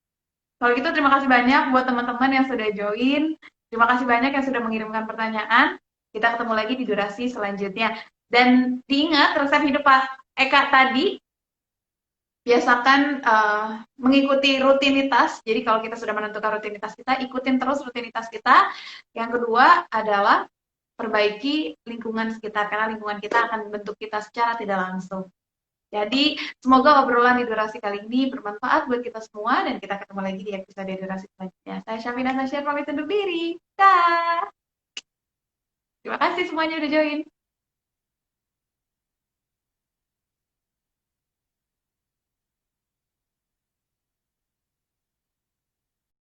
Kalau gitu terima kasih banyak buat teman-teman yang sudah join. Terima kasih banyak yang sudah mengirimkan pertanyaan. Kita ketemu lagi di durasi selanjutnya. Dan diingat resep hidup Pak Eka tadi, biasakan mengikuti rutinitas. Jadi kalau kita sudah menentukan rutinitas kita, ikutin terus rutinitas kita. Yang kedua adalah perbaiki lingkungan sekitar, karena lingkungan kita akan membentuk kita secara tidak langsung. Jadi semoga obrolan di durasi kali ini bermanfaat buat kita semua, dan kita ketemu lagi di episode durasi selanjutnya. Saya Syafina Nasyir pamit undur diri. Dah. Terima kasih semuanya udah join.